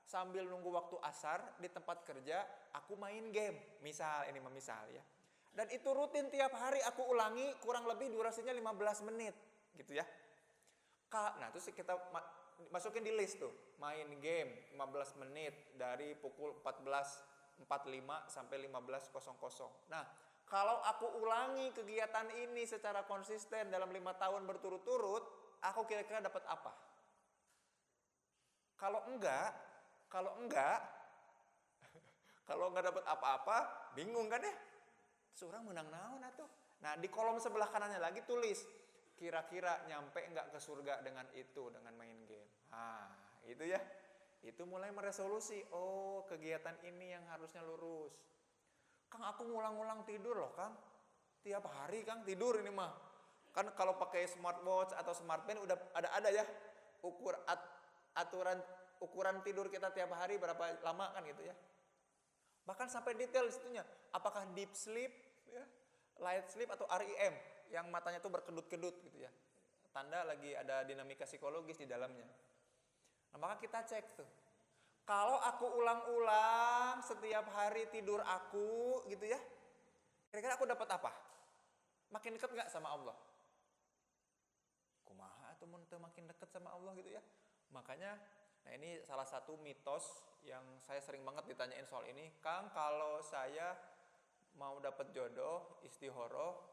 sambil nunggu waktu asar di tempat kerja, aku main game. Misal, ini misal ya. Dan itu rutin tiap hari aku ulangi, kurang lebih durasinya 15 menit gitu ya. Nah terus kita masukin di list tuh, main game 15 menit dari pukul 14.45 sampai 15.00. Nah kalau aku ulangi kegiatan ini secara konsisten dalam 5 tahun berturut-turut, aku kira-kira dapat apa? Kalau enggak, kalau nggak dapat apa-apa, bingung kan ya? Terus orang menang naon atuh. Nah, di kolom sebelah kanannya lagi tulis, kira-kira nyampe enggak ke surga dengan itu, dengan main game. Nah, itu ya. Itu mulai meresolusi, oh kegiatan ini yang harusnya lurus. Kang, aku ngulang-ngulang tidur loh Kang. Tiap hari Kang tidur ini mah. Kan kalau pakai smartwatch atau smartband udah ada ya aturan ukuran tidur kita tiap hari berapa lama kan gitu ya. Bahkan sampai detail situnya, apakah deep sleep ya, light sleep atau REM yang matanya tuh berkedut-kedut gitu ya. Tanda lagi ada dinamika psikologis di dalamnya. Nah, maka kita cek tuh. Kalau aku ulang-ulang setiap hari tidur aku gitu ya, kira-kira aku dapat apa? Makin dekat nggak sama Allah? Kumaha atau makin dekat sama Allah gitu ya? Makanya, nah ini salah satu mitos yang saya sering banget ditanyain soal ini. Kang, kalau saya mau dapat jodoh, istihoroh,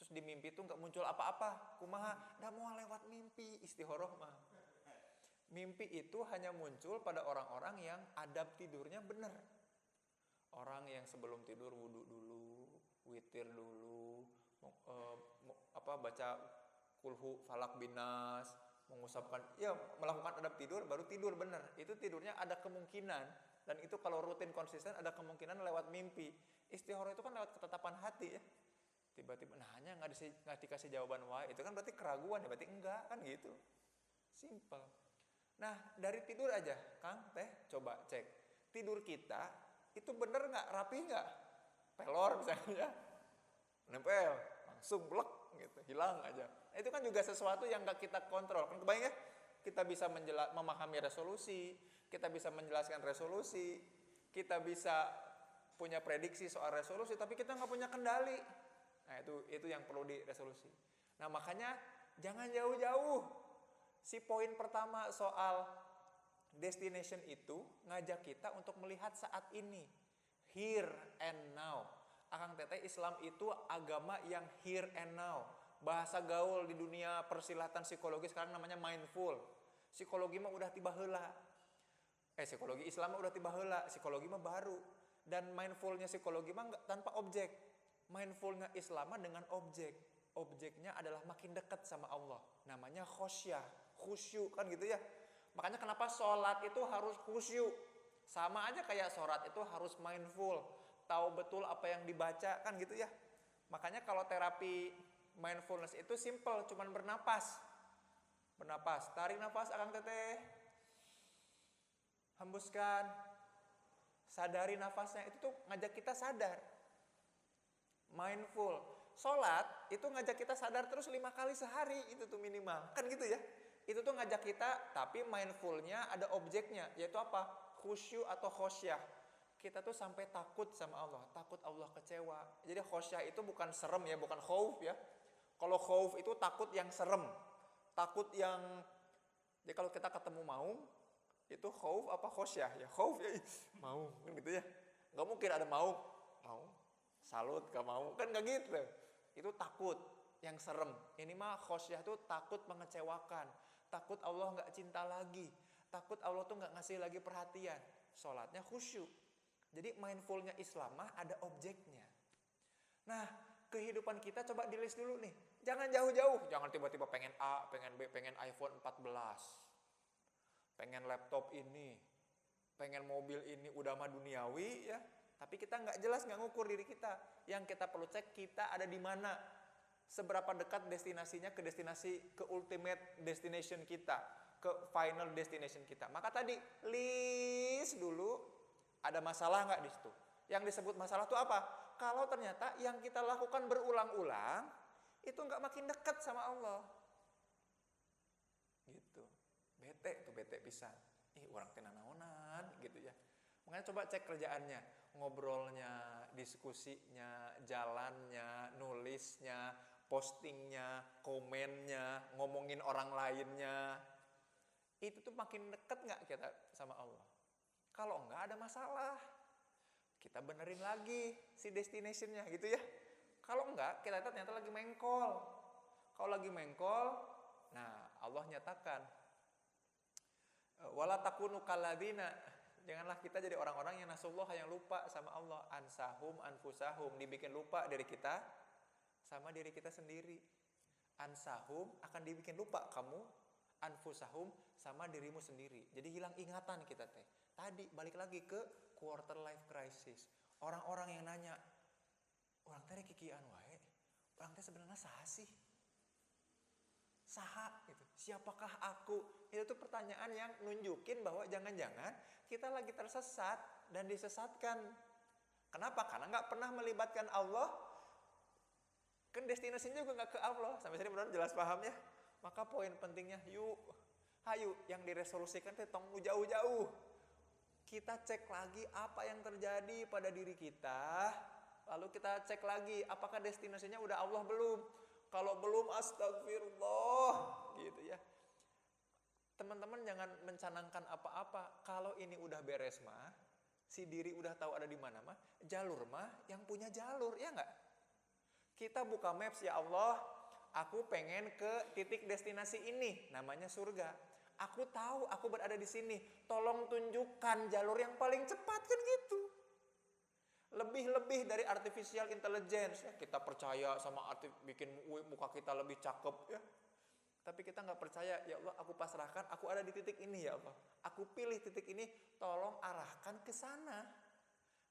terus di mimpi tuh nggak muncul apa-apa, kumaha? Dah mau lewat mimpi istihoroh mah. Mimpi itu hanya muncul pada orang-orang yang adab tidurnya benar. Orang yang sebelum tidur wudhu dulu, witir dulu, baca kulhu falak binas, mengusapkan, ya melakukan adab tidur, baru tidur benar. Itu tidurnya ada kemungkinan, dan itu kalau rutin konsisten ada kemungkinan lewat mimpi. Istihoroh itu kan lewat ketetapan hati ya. Tiba-tiba, nah hanya nggak dikasih jawaban wah, itu kan berarti keraguan ya, berarti enggak kan gitu. Simple. Nah, dari tidur aja, Kang, Teh, coba cek. Tidur kita, itu bener nggak, rapi nggak? Pelor misalnya, nempel, langsung blek, gitu, hilang aja. Nah, itu kan juga sesuatu yang nggak kita kontrol. Kan kebayang ya, kita bisa memahami resolusi, kita bisa menjelaskan resolusi, kita bisa punya prediksi soal resolusi, tapi kita nggak punya kendali. Nah, itu yang perlu diresolusi. Nah, makanya jangan jauh-jauh. Si poin pertama soal destination itu ngajak kita untuk melihat saat ini, here and now. Akang teteh, Islam itu agama yang here and now. Bahasa gaul di dunia persilatan psikologi sekarang namanya mindful. Psikologi mah udah tiba heula. Psikologi Islam mah udah tiba heula, psikologi mah baru. Dan mindfulnya psikologi mah tanpa objek. Mindfulnya Islam mah dengan objek. Objeknya adalah makin dekat sama Allah. Namanya khosyah, khusyuk kan gitu ya. Makanya kenapa sholat itu harus khusyuk. Sama aja kayak sholat itu harus mindful. Tahu betul apa yang dibaca kan gitu ya. Makanya kalau terapi mindfulness itu simple, cuman bernapas. Bernapas, tarik nafas Akang Teteh. Hembuskan. Sadari nafasnya, itu tuh ngajak kita sadar. Mindful. Sholat itu ngajak kita sadar terus 5 kali sehari, itu tuh minimal. Kan gitu ya. Itu tuh ngajak kita, tapi mindfulnya ada objeknya, yaitu apa? Khusyuk atau khosyah. Kita tuh sampai takut sama Allah, takut Allah kecewa. Jadi khosyah itu bukan serem ya, bukan khauf ya. Kalau khauf itu takut yang serem. Takut yang, jadi kalau kita ketemu maung, itu khauf apa khosyah ya? Khauf ya, maung kan gitu ya. Gak mungkin ada maung. Salut gak mau, kan gak gitu. Itu takut yang serem. Ini mah khosyah tuh takut mengecewakan, takut Allah gak cinta lagi, takut Allah tuh gak ngasih lagi perhatian. Sholatnya khusyuk. Jadi mindfulnya Islam mah ada objeknya. Nah, kehidupan kita coba di list dulu nih. Jangan jauh-jauh, jangan tiba-tiba pengen A, pengen B, pengen iPhone 14, pengen laptop ini, pengen mobil ini, udah mah duniawi ya. Tapi kita nggak jelas, nggak ngukur diri kita. Yang kita perlu cek, kita ada di mana, seberapa dekat destinasinya ke destinasi, ke ultimate destination kita, ke final destination kita. Maka tadi list dulu, ada masalah nggak di situ. Yang disebut masalah itu apa? Kalau ternyata yang kita lakukan berulang-ulang itu nggak makin dekat sama Allah. Gitu. Bete pisan. Orang teu naonan gitu ya. Makanya coba cek kerjaannya, ngobrolnya, diskusinya, jalannya, nulisnya, postingnya, komennya, ngomongin orang lainnya. Itu tuh makin dekat nggak kita sama Allah? Kalau enggak ada masalah, kita benerin lagi si destinationnya gitu ya. Kalau enggak, kita ternyata lagi mengkol. Kalau lagi mengkol, nah Allah nyatakan, Wala takunu kalladzina, janganlah kita jadi orang-orang yang nasullah, yang lupa sama Allah. Ansahum anfusahum, dibikin lupa dari kita sama diri kita sendiri. Ansahum akan dibikin lupa kamu, anfusahum sama dirimu sendiri. Jadi hilang ingatan kita teh. Tadi balik lagi ke quarter life crisis. Orang-orang yang nanya, orang teh kikian wae, orang teh sebenarnya saha sih? Saha gitu. Siapakah aku? Itu tuh pertanyaan yang nunjukin bahwa jangan-jangan kita lagi tersesat dan disesatkan. Kenapa? Karena nggak pernah melibatkan Allah. Kan destinasinya juga nggak ke Allah. Sampai sini benar jelas paham ya. Maka poin pentingnya, hayu yang diresolusikan itu tong jauh-jauh. Kita cek lagi apa yang terjadi pada diri kita. Lalu kita cek lagi apakah destinasinya udah Allah belum. Kalau belum, astagfirullah gitu ya. Teman-teman jangan mencanangkan apa-apa. Kalau ini udah beres mah, si diri udah tahu ada di mana mah, jalur mah yang punya jalur, ya enggak? Kita buka maps, ya Allah, aku pengen ke titik destinasi ini, namanya surga. Aku tahu aku berada di sini, tolong tunjukkan jalur yang paling cepat, kan gitu. Lebih-lebih dari artificial intelligence, ya. Kita percaya sama bikin muka kita lebih cakep, ya. Tapi kita nggak percaya, ya Allah, aku pasrahkan, aku ada di titik ini, ya Allah. Aku pilih titik ini, tolong arahkan ke sana.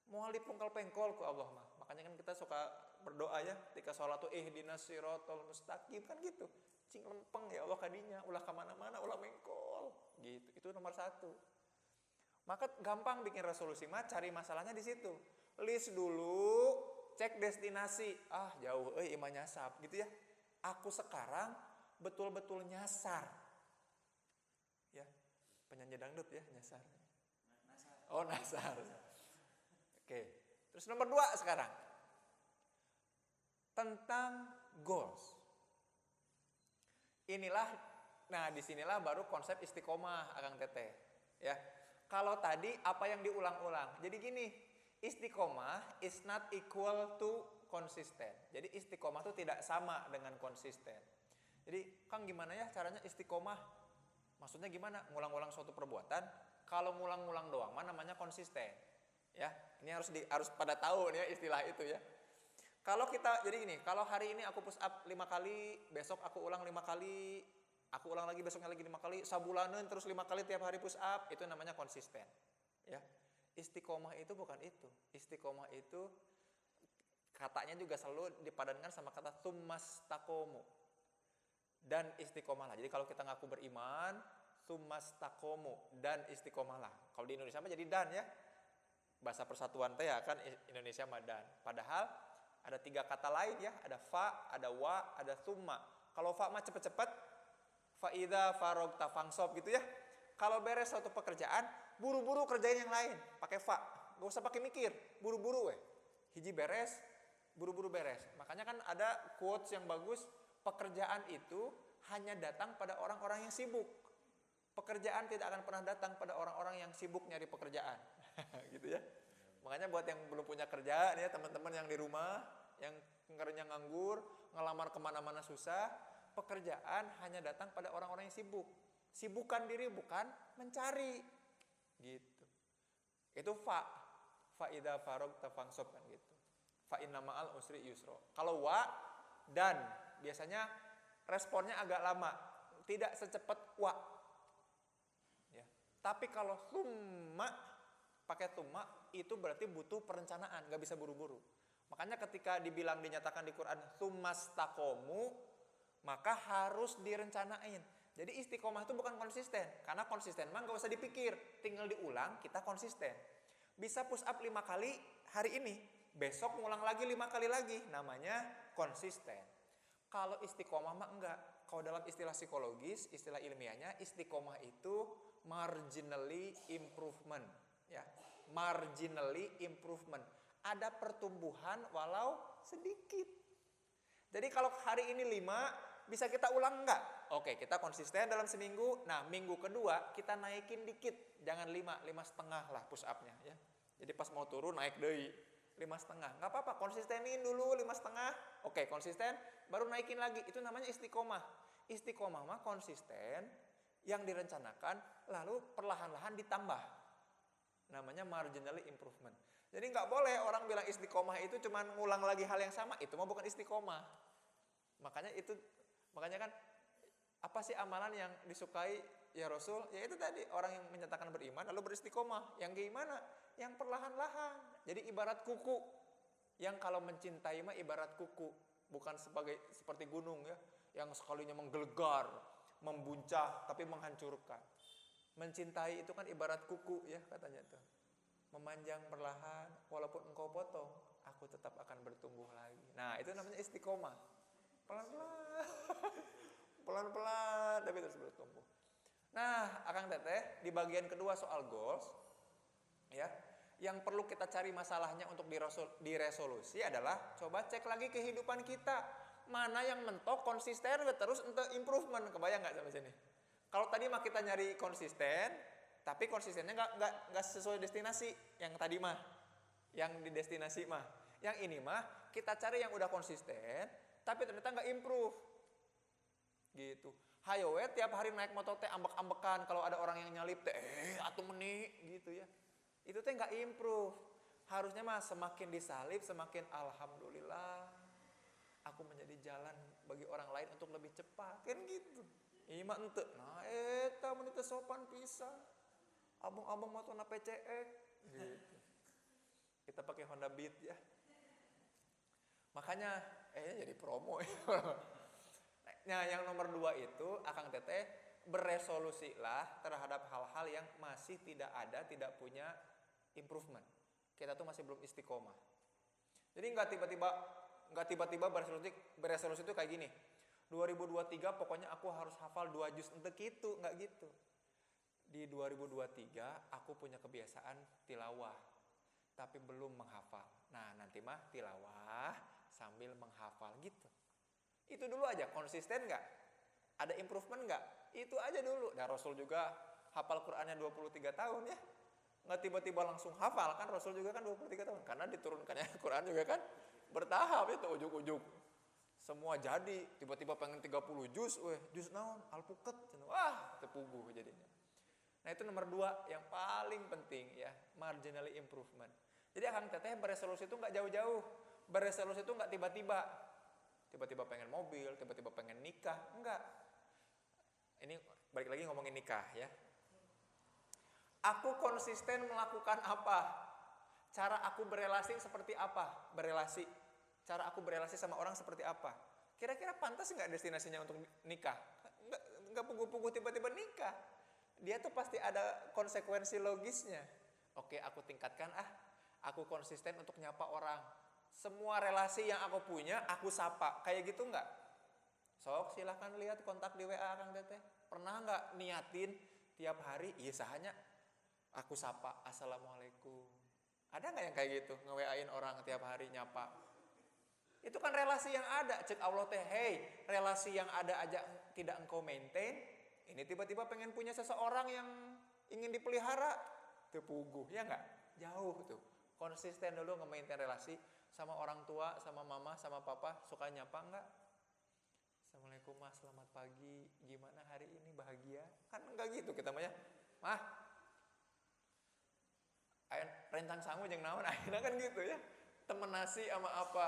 Mau dipungkal pengkol ke Allah mah. Makanya kan kita suka berdoa ya ketika sholat tuh ihdinas siratal mustaqim, kan gitu. Cing lempeng ya Allah kadinya, ulah kemana-mana, ulah mengkol. Gitu. Itu nomor 1. Maka gampang bikin resolusi mah, cari masalahnya di situ. List dulu, cek destinasi. Ah jauh, imah nyasar gitu ya. Aku sekarang betul-betul nyasar. Ya, penyanyi dangdut ya nyasar. Oh nasar. Oke, terus nomor 2 sekarang. Tentang goals. Disinilah baru konsep istiqomah Akang Teteh. Ya, kalau tadi apa yang diulang-ulang. Jadi gini, istiqomah is not equal to konsisten. Jadi istiqomah itu tidak sama dengan konsisten. Jadi Kang gimana ya caranya istiqomah? Maksudnya gimana? Ngulang-ulang suatu perbuatan. Kalau ngulang-ngulang doang mah namanya konsisten. Ya, ini harus pada tahu nih ya istilah itu ya. Kalau kita jadi gini, kalau hari ini aku push up 5 kali, besok aku ulang 5 kali, aku ulang lagi besoknya lagi 5 kali, sabulanan terus 5 kali tiap hari push up, itu namanya konsisten. Ya. Istiqomah itu bukan itu. Istiqomah itu katanya juga selalu dipadankan sama kata tsummastakomu. Dan istiqomahlah. Jadi kalau kita ngaku beriman, tsummastakomu dan istiqomahlah. Kalau di Indonesia mah jadi dan ya. Bahasa persatuan teh ya kan Indonesia madan. Padahal ada 3 kata lain ya, ada fa, ada wa, ada tsumma. Kalau fa mah cepet-cepet, fa idza faragta fansab gitu ya. Kalau beres suatu pekerjaan, buru-buru kerjain yang lain, pakai fa. Gak usah pakai mikir, buru-buru weh. Hiji beres, buru-buru beres. Makanya kan ada quotes yang bagus, pekerjaan itu hanya datang pada orang-orang yang sibuk. Pekerjaan tidak akan pernah datang pada orang-orang yang sibuk nyari pekerjaan. Gitu ya. Makanya buat yang belum punya kerjaan ya, teman-teman yang di rumah, yang kerjanya nganggur, ngelamar kemana-mana susah, pekerjaan hanya datang pada orang-orang yang sibuk. Sibukkan diri bukan mencari. Gitu. Itu fa. Fa idza faragta fansab kan gitu. Fa inna ma'al usri yusra. Kalau wa dan biasanya responnya agak lama. Tidak secepat wa. Tapi kalau summa, pakai summa, itu berarti butuh perencanaan, gak bisa buru-buru. Makanya ketika dinyatakan di Quran, tsummastakomu, maka harus direncanain. Jadi istiqomah itu bukan konsisten. Karena konsisten mah gak usah dipikir, tinggal diulang, kita konsisten. Bisa push up 5 kali hari ini, besok ngulang lagi 5 kali lagi, namanya konsisten. Kalau istiqomah mah enggak. Kalau dalam istilah psikologis, istilah ilmiahnya, istiqomah itu marginally improvement, ya. Marginally improvement. Ada pertumbuhan walau sedikit. Jadi kalau hari ini 5, bisa kita ulang enggak? Oke, kita konsisten dalam seminggu. Nah, minggu kedua kita naikin dikit. Jangan 5,5 lah push up-nya, ya. Jadi pas mau turun naik deui 5,5. Enggak apa-apa, konsistenin dulu 5,5. Oke, konsisten, baru naikin lagi. Itu namanya istiqomah. Istiqomah mah konsisten yang direncanakan lalu perlahan-lahan ditambah. Namanya marginally improvement. Jadi nggak boleh orang bilang istiqomah itu cuman ngulang lagi hal yang sama, itu mah bukan istiqomah. Makanya kan apa sih amalan yang disukai ya Rasul? Ya itu tadi, orang yang menyatakan beriman lalu beristiqomah. Yang gimana? Yang perlahan-lahan. Jadi ibarat kuku. Yang kalau mencintai mah ibarat kuku, bukan seperti gunung ya, yang sekalinya menggelegar, membuncah tapi menghancurkan. Mencintai itu kan ibarat kuku ya katanya tuh. Memanjang perlahan, walaupun engkau potong, aku tetap akan bertumbuh lagi. Nah, itu namanya istiqomah. Pelan-pelan. Pelan-pelan tapi terus bertumbuh. Nah, Akang Teteh di bagian kedua soal goals ya, yang perlu kita cari masalahnya untuk diresolusi adalah coba cek lagi kehidupan kita. Mana yang mentok konsisten terus untuk improvement. Kebayang nggak sampai sini? Kalau tadi mah kita nyari konsisten, tapi konsistennya nggak sesuai destinasi. Yang tadi mah, yang di destinasi mah. Yang ini mah kita cari yang udah konsisten, tapi ternyata nggak improve. Gitu. Hayo we tiap hari naik motor teh ambek-ambekan, kalau ada orang yang nyalip teh atuh meni gitu ya. Itu teh nggak improve. Harusnya mah semakin disalip semakin alhamdulillah. Aku menjadi jalan bagi orang lain untuk lebih cepat. Kan gitu. Ima ente. Nah eta mun teh sopan pisan. Abang-abang motona PCX gitu. Kita pakai Honda Beat ya. Makanya jadi promo ya. Nah, yang nomor 2 itu Akang Teteh beresolusilah terhadap hal-hal yang masih tidak punya improvement. Kita tuh masih belum istiqomah. Jadi nggak tiba-tiba beresolusi itu kayak gini. 2023 pokoknya aku harus hafal 2 juz ente gitu, nggak gitu. Di 2023 aku punya kebiasaan tilawah, tapi belum menghafal. Nah, nanti mah tilawah sambil menghafal gitu. Itu dulu aja, konsisten nggak? Ada improvement nggak? Itu aja dulu. Nah, Rasul juga hafal Qur'annya 23 tahun ya. Nggak tiba-tiba langsung hafal kan, Rasul juga kan 23 tahun. Karena diturunkannya Qur'an juga kan bertahap itu ujuk-ujuk. Semua jadi, tiba-tiba pengen 30 juz, juz naon, alpuket. Wah, tepuguh jadinya. Nah, itu nomor 2 yang paling penting ya, marginally improvement. Jadi Akang Teteh beresolusi itu nggak jauh-jauh. Beresolusi itu nggak tiba-tiba pengen mobil, tiba-tiba pengen nikah, enggak. Ini balik lagi ngomongin nikah ya. Aku konsisten melakukan apa? Cara aku berelasi seperti apa? Cara aku berelasi sama orang seperti apa? Kira-kira pantas nggak destinasinya untuk nikah? Nggak puguh-puguh tiba-tiba nikah. Dia tuh pasti ada konsekuensi logisnya. Oke, aku tingkatkan aku konsisten untuk nyapa orang. Semua relasi yang aku punya, aku sapa. Kayak gitu nggak? Sok silahkan lihat kontak di WA Kang Teteh. Pernah nggak niatin tiap hari? Iya sahanya. Aku sapa, assalamualaikum. Ada nggak yang kayak gitu? Nge-WA-in orang tiap hari nyapa. Itu kan relasi yang ada. Cek Allah teh, hey, relasi yang ada aja tidak engkau maintain. Ini tiba-tiba pengen punya seseorang yang ingin dipelihara. Tepuguh, ya nggak? Jauh tuh. Konsisten dulu nge-maintain relasi. Sama orang tua, sama mama, sama papa, suka nyapa enggak? Assalamualaikum mah, selamat pagi, gimana hari ini, bahagia? Kan enggak gitu kita mah ya. Mah, rencang sangu jeung naon, akhirnya kan gitu ya. Temen nasi sama apa?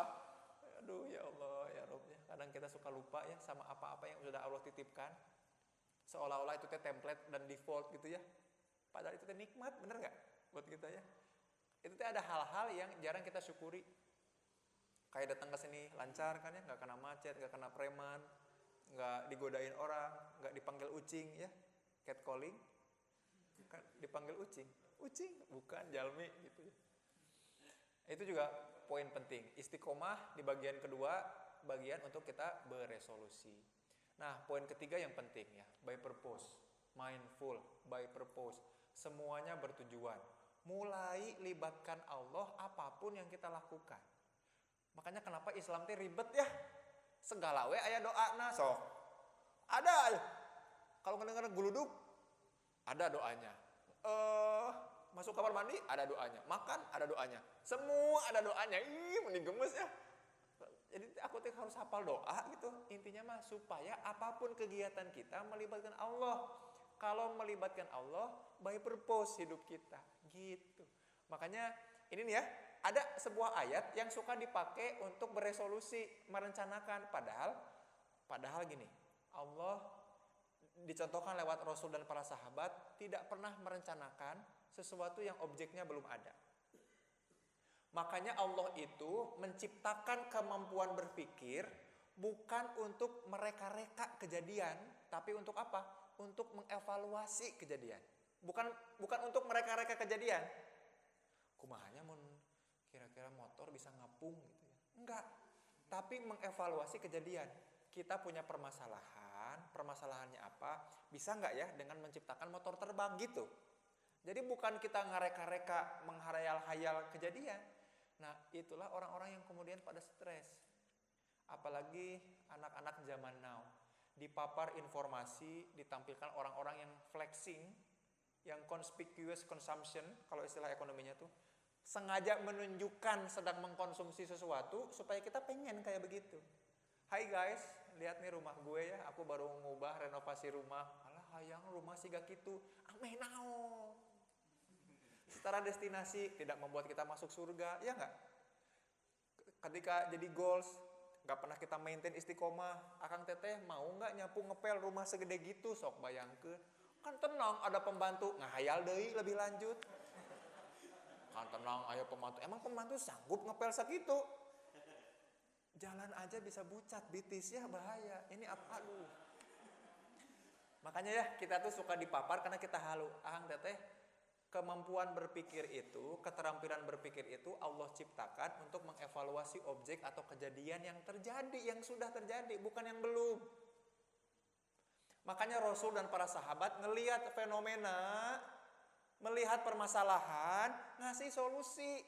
Aduh ya Allah, ya Rabb ya. Kadang kita suka lupa ya sama apa-apa yang sudah Allah titipkan. Seolah-olah itu teh template dan default gitu ya. Padahal itu teh nikmat, bener enggak buat kita ya? Itu teh ada hal-hal yang jarang kita syukuri. Kayak datang ke sini lancar kan ya, nggak kena macet, nggak kena preman, nggak digodain orang, nggak dipanggil ucing ya, catcalling, kan dipanggil ucing bukan jalmi gitu ya. Itu juga poin penting. Istiqomah di bagian kedua, bagian untuk kita beresolusi. Nah, poin ketiga yang penting ya, by purpose, mindful, by purpose, semuanya bertujuan. Mulai libatkan Allah apapun yang kita lakukan. Makanya kenapa Islam teh ribet ya? Segala we aya doana sok. Ada. Kalau ngedenger guluduk ada doanya. Masuk kamar mandi ada doanya. Makan ada doanya. Semua ada doanya. Mending gemes ya. Jadi aku teh harus hafal doa gitu. Intinya mah supaya apapun kegiatan kita melibatkan Allah. Kalau melibatkan Allah, by purpose hidup kita. Gitu. Makanya ini nih ya, ada sebuah ayat yang suka dipakai untuk beresolusi, merencanakan. Padahal gini, Allah dicontohkan lewat Rasul dan para sahabat tidak pernah merencanakan sesuatu yang objeknya belum ada. Makanya Allah itu menciptakan kemampuan berpikir bukan untuk mereka-reka kejadian, tapi untuk apa? Untuk mengevaluasi kejadian. Bukan untuk mereka-reka kejadian. Kumahanya mun kira-kira motor bisa ngapung gitu ya. Enggak. Tapi mengevaluasi kejadian. Kita punya permasalahannya apa? Bisa enggak ya dengan menciptakan motor terbang gitu. Jadi bukan kita ngareka-reka menghayal-hayal kejadian. Nah, itulah orang-orang yang kemudian pada stres. Apalagi anak-anak zaman now. Dipapar informasi, ditampilkan orang-orang yang flexing, yang conspicuous consumption, kalau istilah ekonominya tuh, sengaja menunjukkan sedang mengkonsumsi sesuatu supaya kita pengen kayak begitu. Hai guys, lihat nih rumah gue ya, aku baru ngubah renovasi rumah. Alah hayang rumah sih gak gitu. Ameh naon. Setara destinasi tidak membuat kita masuk surga, ya enggak? Ketika jadi goals, gak pernah kita maintain istiqomah. Akang teteh mau gak nyapu ngepel rumah segede gitu, sok bayangkeun. Kan tenang ada pembantu, ngahayal deui lebih lanjut. Kan tenang aya pembantu, emang pembantu sanggup ngepel segitu? Jalan aja bisa bucat, bitis ya bahaya. Ini apa? Aduh. Makanya ya kita tuh suka dipapar karena kita halu. Ahang teteh, kemampuan berpikir itu, keterampilan berpikir itu Allah ciptakan untuk mengevaluasi objek atau kejadian yang terjadi, yang sudah terjadi, bukan yang belum. Makanya Rasul dan para sahabat ngelihat fenomena, melihat permasalahan, ngasih solusi.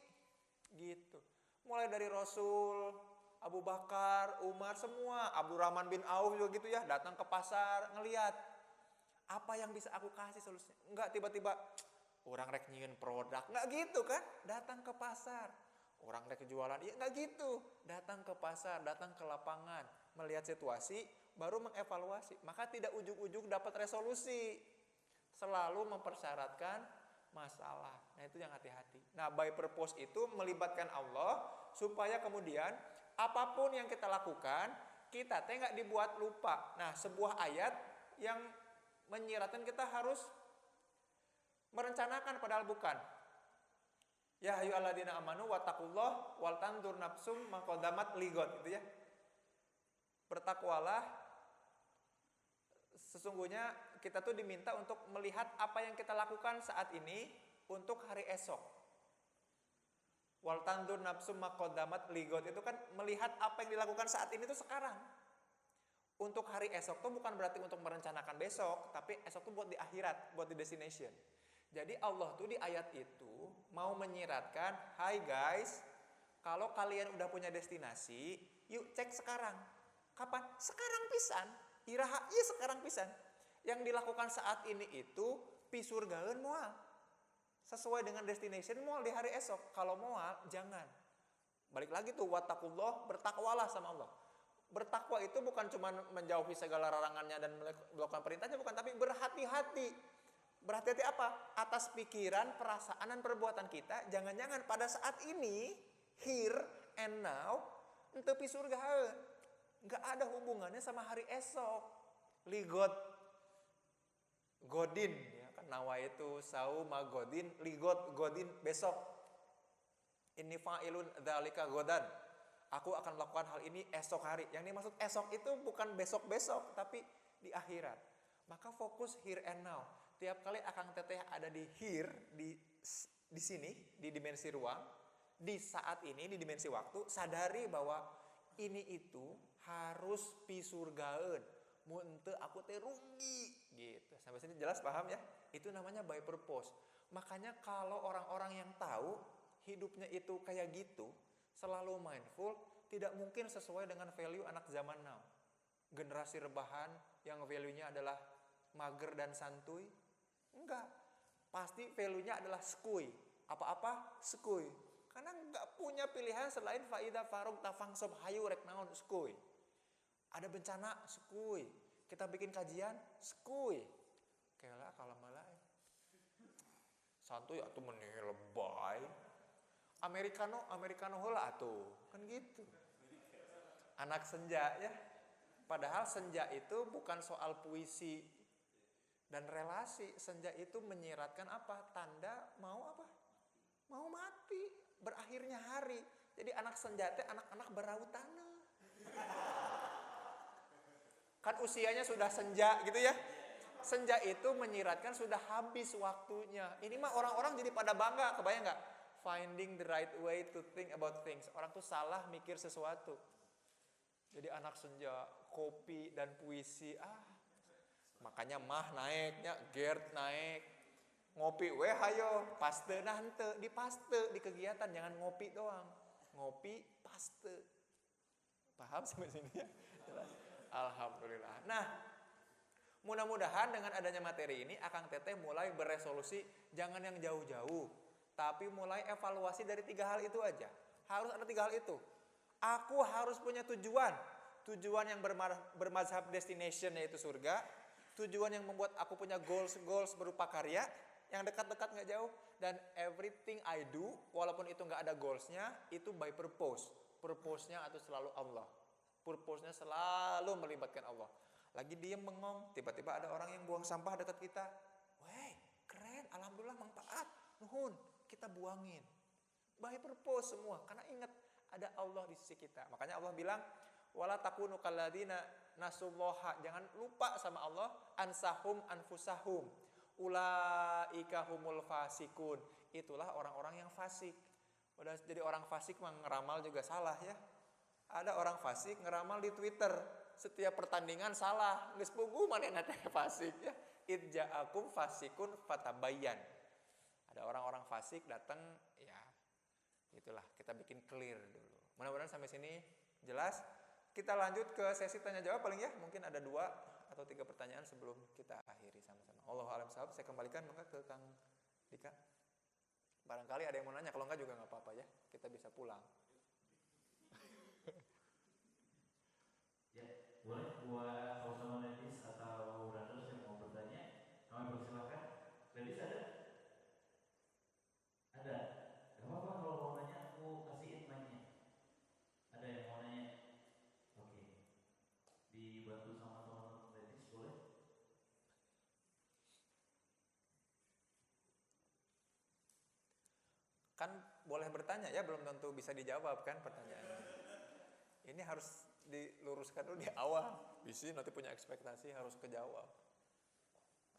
Gitu. Mulai dari Rasul, Abu Bakar, Umar, semua, Abdurrahman bin Auf juga gitu ya, datang ke pasar, ngelihat apa yang bisa aku kasih solusinya. Enggak tiba-tiba orang rek nyieun produk, enggak gitu kan? Datang ke pasar. Orang rek jualan, ya enggak gitu. Datang ke pasar, datang ke lapangan, melihat situasi, baru mengevaluasi. Maka tidak ujug-ujug dapat resolusi. Selalu mempersyaratkan masalah. Nah, itu yang hati-hati. Nah, by purpose itu melibatkan Allah supaya kemudian apapun yang kita lakukan, kita teh enggak dibuat lupa. Nah, sebuah ayat yang menyiratkan kita harus merencanakan padahal bukan. Ya ayyuhalladzina amanu wattaqullah wal tanzur nafsum ma qaddamat ligot gitu ya. Bertakwalah, sesungguhnya kita tuh diminta untuk melihat apa yang kita lakukan saat ini untuk hari esok. Wal tanzur nafsum ma qaddamat ligot itu kan melihat apa yang dilakukan saat ini tuh sekarang. Untuk hari esok tuh bukan berarti untuk merencanakan besok, tapi esok tuh buat di akhirat, buat di destination. Jadi Allah tuh di ayat itu mau menyiratkan, hai guys, kalau kalian udah punya destinasi, yuk cek sekarang. Kapan? Sekarang pisan. Iraha, iya sekarang pisan. Yang dilakukan saat ini itu pisurgaeun moal. Sesuai dengan destination moal di hari esok. Kalau moal, jangan. Balik lagi tuh, wattaqullah, bertakwalah sama Allah. Bertakwa itu bukan cuma menjauhi segala larangannya dan melakukan perintahnya, bukan, tapi berhati-hati. Berhati-hati apa? Atas pikiran, perasaan, dan perbuatan kita. Jangan-jangan pada saat ini, here and now, ente pi surga. Nggak ada hubungannya sama hari esok. Ligot godin, ya kan nawa itu sauma godin, ligot godin besok. Inni fa'ilun dzalika godan. Aku akan melakukan hal ini esok hari. Yang dimaksud esok itu bukan besok-besok, tapi di akhirat. Maka fokus here and now. Tiap kali akang teteh ada di here, di sini, di dimensi ruang, di saat ini, di dimensi waktu, sadari bahwa ini itu harus pisurgaeun. Mun teu aku teh rugi gitu. Sampai sini jelas paham ya? Itu namanya by purpose. Makanya kalau orang-orang yang tahu hidupnya itu kayak gitu, selalu mindful, tidak mungkin sesuai dengan value anak zaman now. Generasi rebahan yang value-nya adalah mager dan santuy. Enggak. Pasti value-nya adalah skuy. Apa-apa skuy. Karena enggak punya pilihan selain faida farug tafangsob hayu rek naon skuy. Ada bencana skuy. Kita bikin kajian skuy. Kayak santuy atuh meneh lebay. Americano heula atuh. Kan gitu. Anak senja ya. Padahal senja itu bukan soal puisi dan relasi. Senja itu menyiratkan apa? Tanda mau apa? Mau mati, berakhirnya hari. Jadi anak senja teh anak-anak berautana. Kan usianya sudah senja gitu ya. Senja itu menyiratkan sudah habis waktunya. Ini mah orang-orang jadi pada bangga, kebayang nggak? Finding the right way to think about things. Orang tuh salah mikir sesuatu. Jadi anak senja, kopi dan puisi, makanya mah naiknya, Gerd naik. Ngopi weh hayo, paste nah henteu, di paste di kegiatan, jangan ngopi doang. Ngopi, paste. Paham sampai sini ya? Alhamdulillah. Nah, mudah-mudahan dengan adanya materi ini Akang Teteh mulai beresolusi jangan yang jauh-jauh, tapi mulai evaluasi dari 3 hal itu aja. Harus ada 3 hal itu. Aku harus punya tujuan yang bermazhab destination yaitu surga, tujuan yang membuat aku punya goals berupa karya yang dekat-dekat nggak jauh, dan everything I do walaupun itu nggak ada goalsnya itu by purpose-nya itu selalu Allah. Purpose-nya selalu melibatkan Allah. Lagi diem bengong, tiba-tiba ada orang yang buang sampah dekat kita. Weh, keren, alhamdulillah manfaat. Nuhun, kita buangin. By purpose semua, karena ingat ada Allah di sisi kita. Makanya Allah bilang, wala takunu kalladzina nasullaha, jangan lupa sama Allah, ansahum anfusahum. Ulaika humul fasikun. Itulah orang-orang yang fasik. Udah jadi orang fasik mah ngeramal juga salah ya. Ada orang fasik ngeramal di Twitter, setiap pertandingan salah. Geus puguh manehna teh fasik ya. Idja'akum fasikun fatabayyan. Ada orang-orang fasik datang ya. Itulah kita bikin clear dulu. Mudah-mudahan sampai sini jelas. Kita lanjut ke sesi tanya jawab paling ya. Mungkin ada 2 atau 3 pertanyaan sebelum kita akhiri sama-sama. Allahu a'lam bishawab. Saya kembalikan maka ke Kang Dika. Barangkali ada yang mau nanya, kalau enggak juga enggak apa-apa ya. Kita bisa pulang. Ya, boleh buat kalau sama ladies atau brothers yang mau bertanya, kami persilakan. Ladies ada? Ada? Gak apa-apa kalau mau nanya, aku kasihin mic-nya. Ada yang mau nanya? Oke. Dibantu sama teman-teman ladies, boleh? Kan boleh bertanya ya, belum tentu bisa dijawab kan pertanyaannya. Ini harus diluruskan dulu di awal. Bisa nanti punya ekspektasi harus kejawab.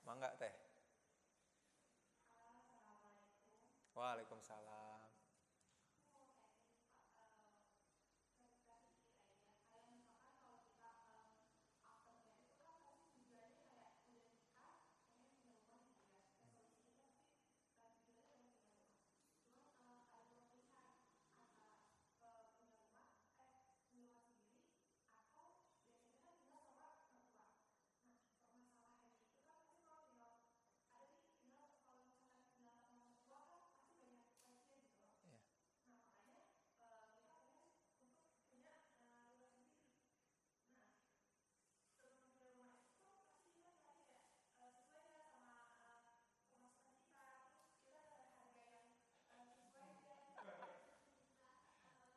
Mangga teh. Waalaikumsalam. Ya.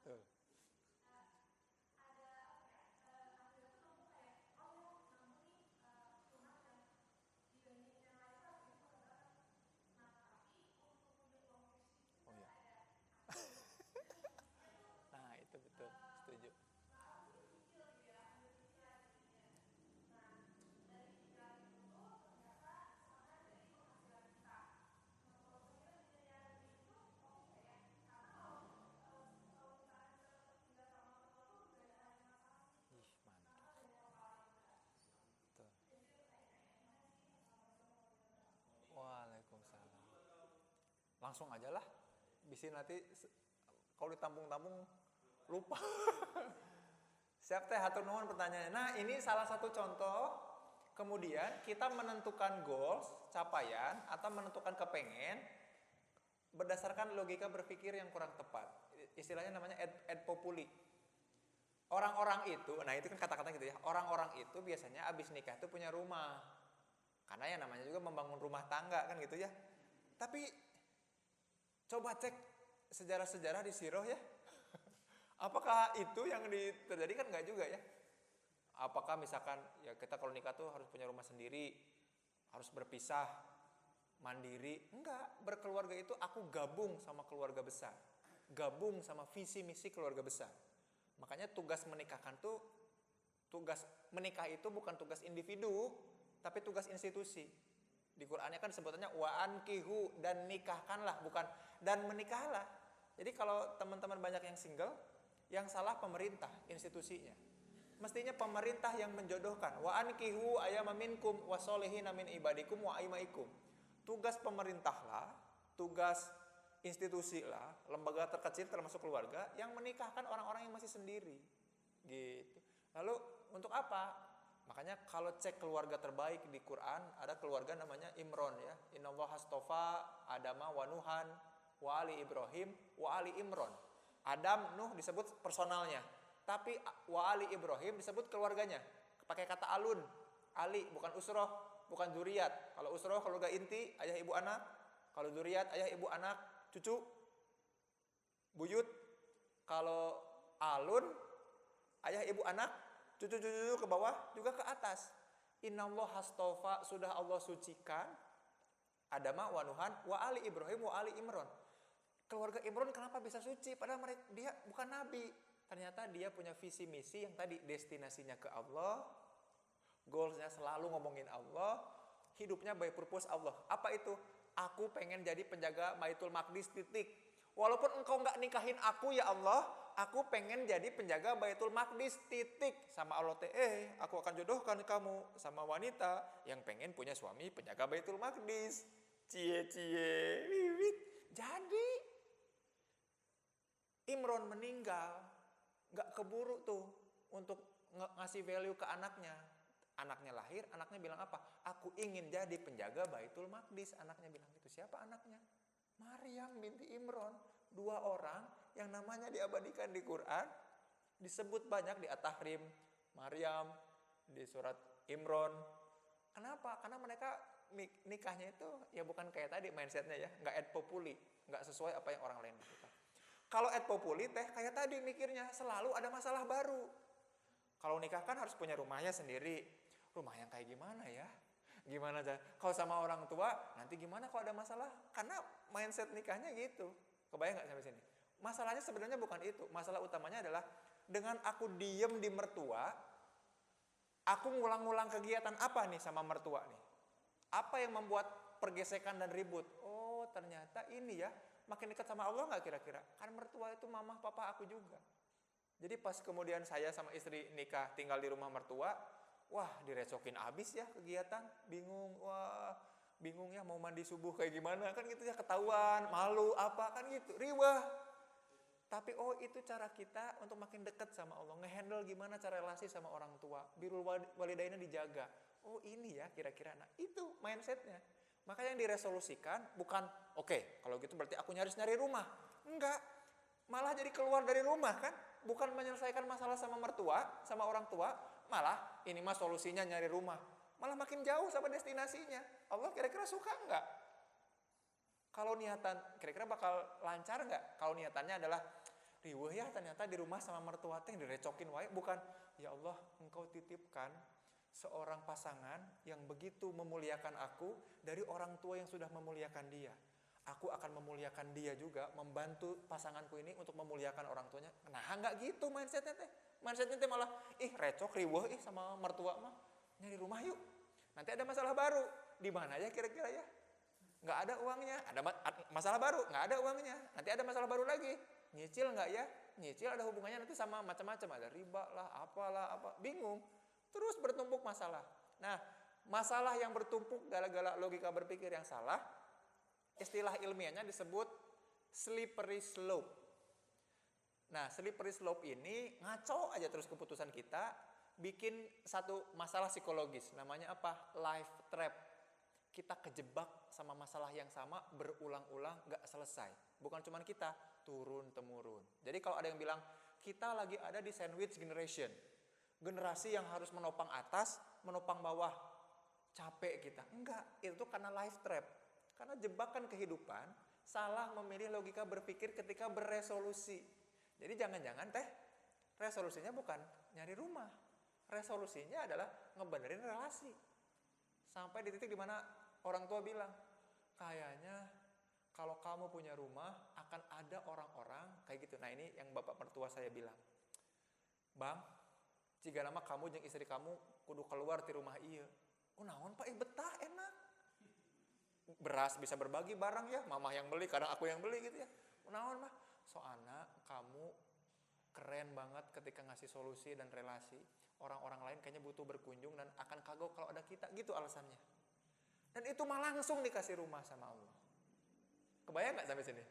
Tuh. Oh ya. Nah, itu betul, setuju. Ih, mantap. Tuh. Waalaikumsalam. Langsung aja lah. Bisa nanti kalau ditampung-tampung lupa. Siap teh, hatur nuhun pertanyaannya. Nah, ini salah satu contoh. Kemudian kita menentukan goals, capaian, atau menentukan kepengen berdasarkan logika berpikir yang kurang tepat. Istilahnya namanya ad populi. Orang-orang itu, nah itu kan kata-kata gitu ya. Orang-orang itu biasanya abis nikah itu punya rumah. Karena ya namanya juga membangun rumah tangga kan gitu ya. Tapi Coba cek sejarah-sejarah di sirah ya. Apakah itu yang terjadi? Kan enggak juga ya. Apakah misalkan ya kita kalau nikah tuh harus punya rumah sendiri, harus berpisah, mandiri? Enggak, berkeluarga itu aku gabung sama keluarga besar. Gabung sama visi misi keluarga besar. Makanya tugas menikahkan tuh, tugas menikah itu bukan tugas individu, tapi tugas institusi. Di Qur'annya kan sebutannya wa ankihu, dan nikahkanlah, bukan dan menikahlah. Jadi kalau teman-teman banyak yang single, yang salah pemerintah, institusinya. Mestinya pemerintah yang menjodohkan. Wa ankihu ayyama minkum wasolihina min ibadikum wa aimaikum. Tugas pemerintahlah, tugas institusi lah, lembaga terkecil termasuk keluarga yang menikahkan orang-orang yang masih sendiri. Gitu. Lalu untuk apa? Makanya kalau cek keluarga terbaik di Quran, ada keluarga namanya Imron ya. Innallaha astofa Adama wa Nuhan wa ali Ibrahim wa ali Imron. Adam, Nuh disebut personalnya, tapi wa ali Ibrahim disebut keluarganya. Pakai kata alun, ali bukan usroh, bukan zuriat. Kalau usroh keluarga inti, ayah ibu anak. Kalau zuriat ayah ibu anak, cucu, buyut. Kalau alun, ayah ibu anak, cucu-cucu ke bawah juga ke atas. Innallaha astofa, sudah Allah sucikan Adama wa Nuhan wa ali Ibrahim wa ali Imron. Keluarga Imron kenapa bisa suci? Padahal dia bukan nabi. Ternyata dia punya visi misi yang tadi destinasinya ke Allah, goalsnya selalu ngomongin Allah, hidupnya by purpose Allah. Apa itu? Aku pengen jadi penjaga Baitul Maqdis titik. Walaupun engkau nggak nikahin aku ya Allah, aku pengen jadi penjaga Baitul Maqdis titik. Sama Allah aku akan jodohkan kamu sama wanita yang pengen punya suami penjaga Baitul Maqdis. Cie wiwit. Jadi Imron meninggal, nggak keburu tuh untuk ngasih value ke anaknya. Anaknya lahir, anaknya bilang apa? Aku ingin jadi penjaga Baitul Maqdis. Anaknya bilang gitu. Siapa anaknya? Maryam binti Imron. 2 orang yang namanya diabadikan di Quran, disebut banyak di At-Tahrim, Maryam, di surat Imron. Kenapa? Karena mereka nikahnya itu ya bukan kayak tadi mindsetnya ya, nggak et populi, nggak sesuai apa yang orang lain lakukan. Kalau et populi teh kayak tadi mikirnya selalu ada masalah baru. Kalau nikah kan harus punya rumahnya sendiri. Rumah yang kayak gimana ya? Gimana aja? Kalau sama orang tua nanti gimana kalau ada masalah? Karena mindset nikahnya gitu. Kebayang nggak sampai sini? Masalahnya sebenarnya bukan itu. Masalah utamanya adalah dengan aku diem di mertua, aku ngulang-ngulang kegiatan apa nih sama mertua nih? Apa yang membuat pergesekan dan ribut? Oh ternyata ini ya. Makin dekat sama Allah nggak kira-kira? Kan mertua itu mama papa aku juga. Jadi pas kemudian saya sama istri nikah tinggal di rumah mertua, wah direcokin abis ya kegiatan, bingung, bingung ya mau mandi subuh kayak gimana, kan gitu ya, ketahuan, malu apa kan gitu, riwah. Tapi itu cara kita untuk makin dekat sama Allah, ngehandle gimana cara relasi sama orang tua, birrul walidainnya dijaga. Oh ini ya kira-kira, nah itu mindsetnya. Maka yang diresolusikan bukan, oke, kalau gitu berarti aku nyari rumah. Enggak, malah jadi keluar dari rumah kan. Bukan menyelesaikan masalah sama mertua, sama orang tua. Malah ini mah solusinya nyari rumah. Malah makin jauh sama destinasinya. Allah kira-kira suka enggak? Kalau niatan, kira-kira bakal lancar enggak? Kalau niatannya adalah, riweuh ya ternyata di rumah sama mertua teh direcokin wae. Bukan, ya Allah engkau titipkan seorang pasangan yang begitu memuliakan aku dari orang tua yang sudah memuliakan dia. Aku akan memuliakan dia juga, membantu pasanganku ini untuk memuliakan orang tuanya. Nah, enggak gitu mindsetnya teh. Mindsetnya teh malah, recok riweuh sama mertua mah. Nyari rumah yuk. Nanti ada masalah baru. Di mana ya kira-kira ya? Enggak ada uangnya. Ada masalah baru, enggak ada uangnya. Nanti ada masalah baru lagi. Nyicil enggak ya? Nyicil ada hubungannya nanti sama macam-macam, ada riba lah, apalah, apa. Bingung. Terus bertumpuk masalah. Nah, masalah yang bertumpuk gara-gara logika berpikir yang salah, istilah ilmiahnya disebut slippery slope. Nah, slippery slope ini ngaco aja terus keputusan kita, bikin satu masalah psikologis. Namanya apa? Life trap. Kita kejebak sama masalah yang sama berulang-ulang gak selesai. Bukan cuma kita, turun-temurun. Jadi kalau ada yang bilang, kita lagi ada di sandwich generation. Generasi yang harus menopang atas, menopang bawah. Capek kita. Enggak, itu karena life trap. Karena jebakan kehidupan salah memilih logika berpikir ketika beresolusi. Jadi jangan-jangan teh resolusinya bukan nyari rumah. Resolusinya adalah ngebenerin relasi. Sampai di titik dimana orang tua bilang, kayaknya kalau kamu punya rumah akan ada orang-orang kayak gitu. Nah ini yang bapak mertua saya bilang, Bang, jika nama kamu jeung istri kamu kudu keluar di rumah iya. Oh naon Pak, betah enak. Beras bisa berbagi barang ya, mamah yang beli, kadang aku yang beli gitu ya. Oh naon mah, soalnya kamu keren banget ketika ngasih solusi dan relasi. Orang-orang lain kayaknya butuh berkunjung dan akan kagok kalau ada kita, gitu alasannya. Dan itu mah langsung dikasih rumah sama Allah. Kebayang gak sampai sini?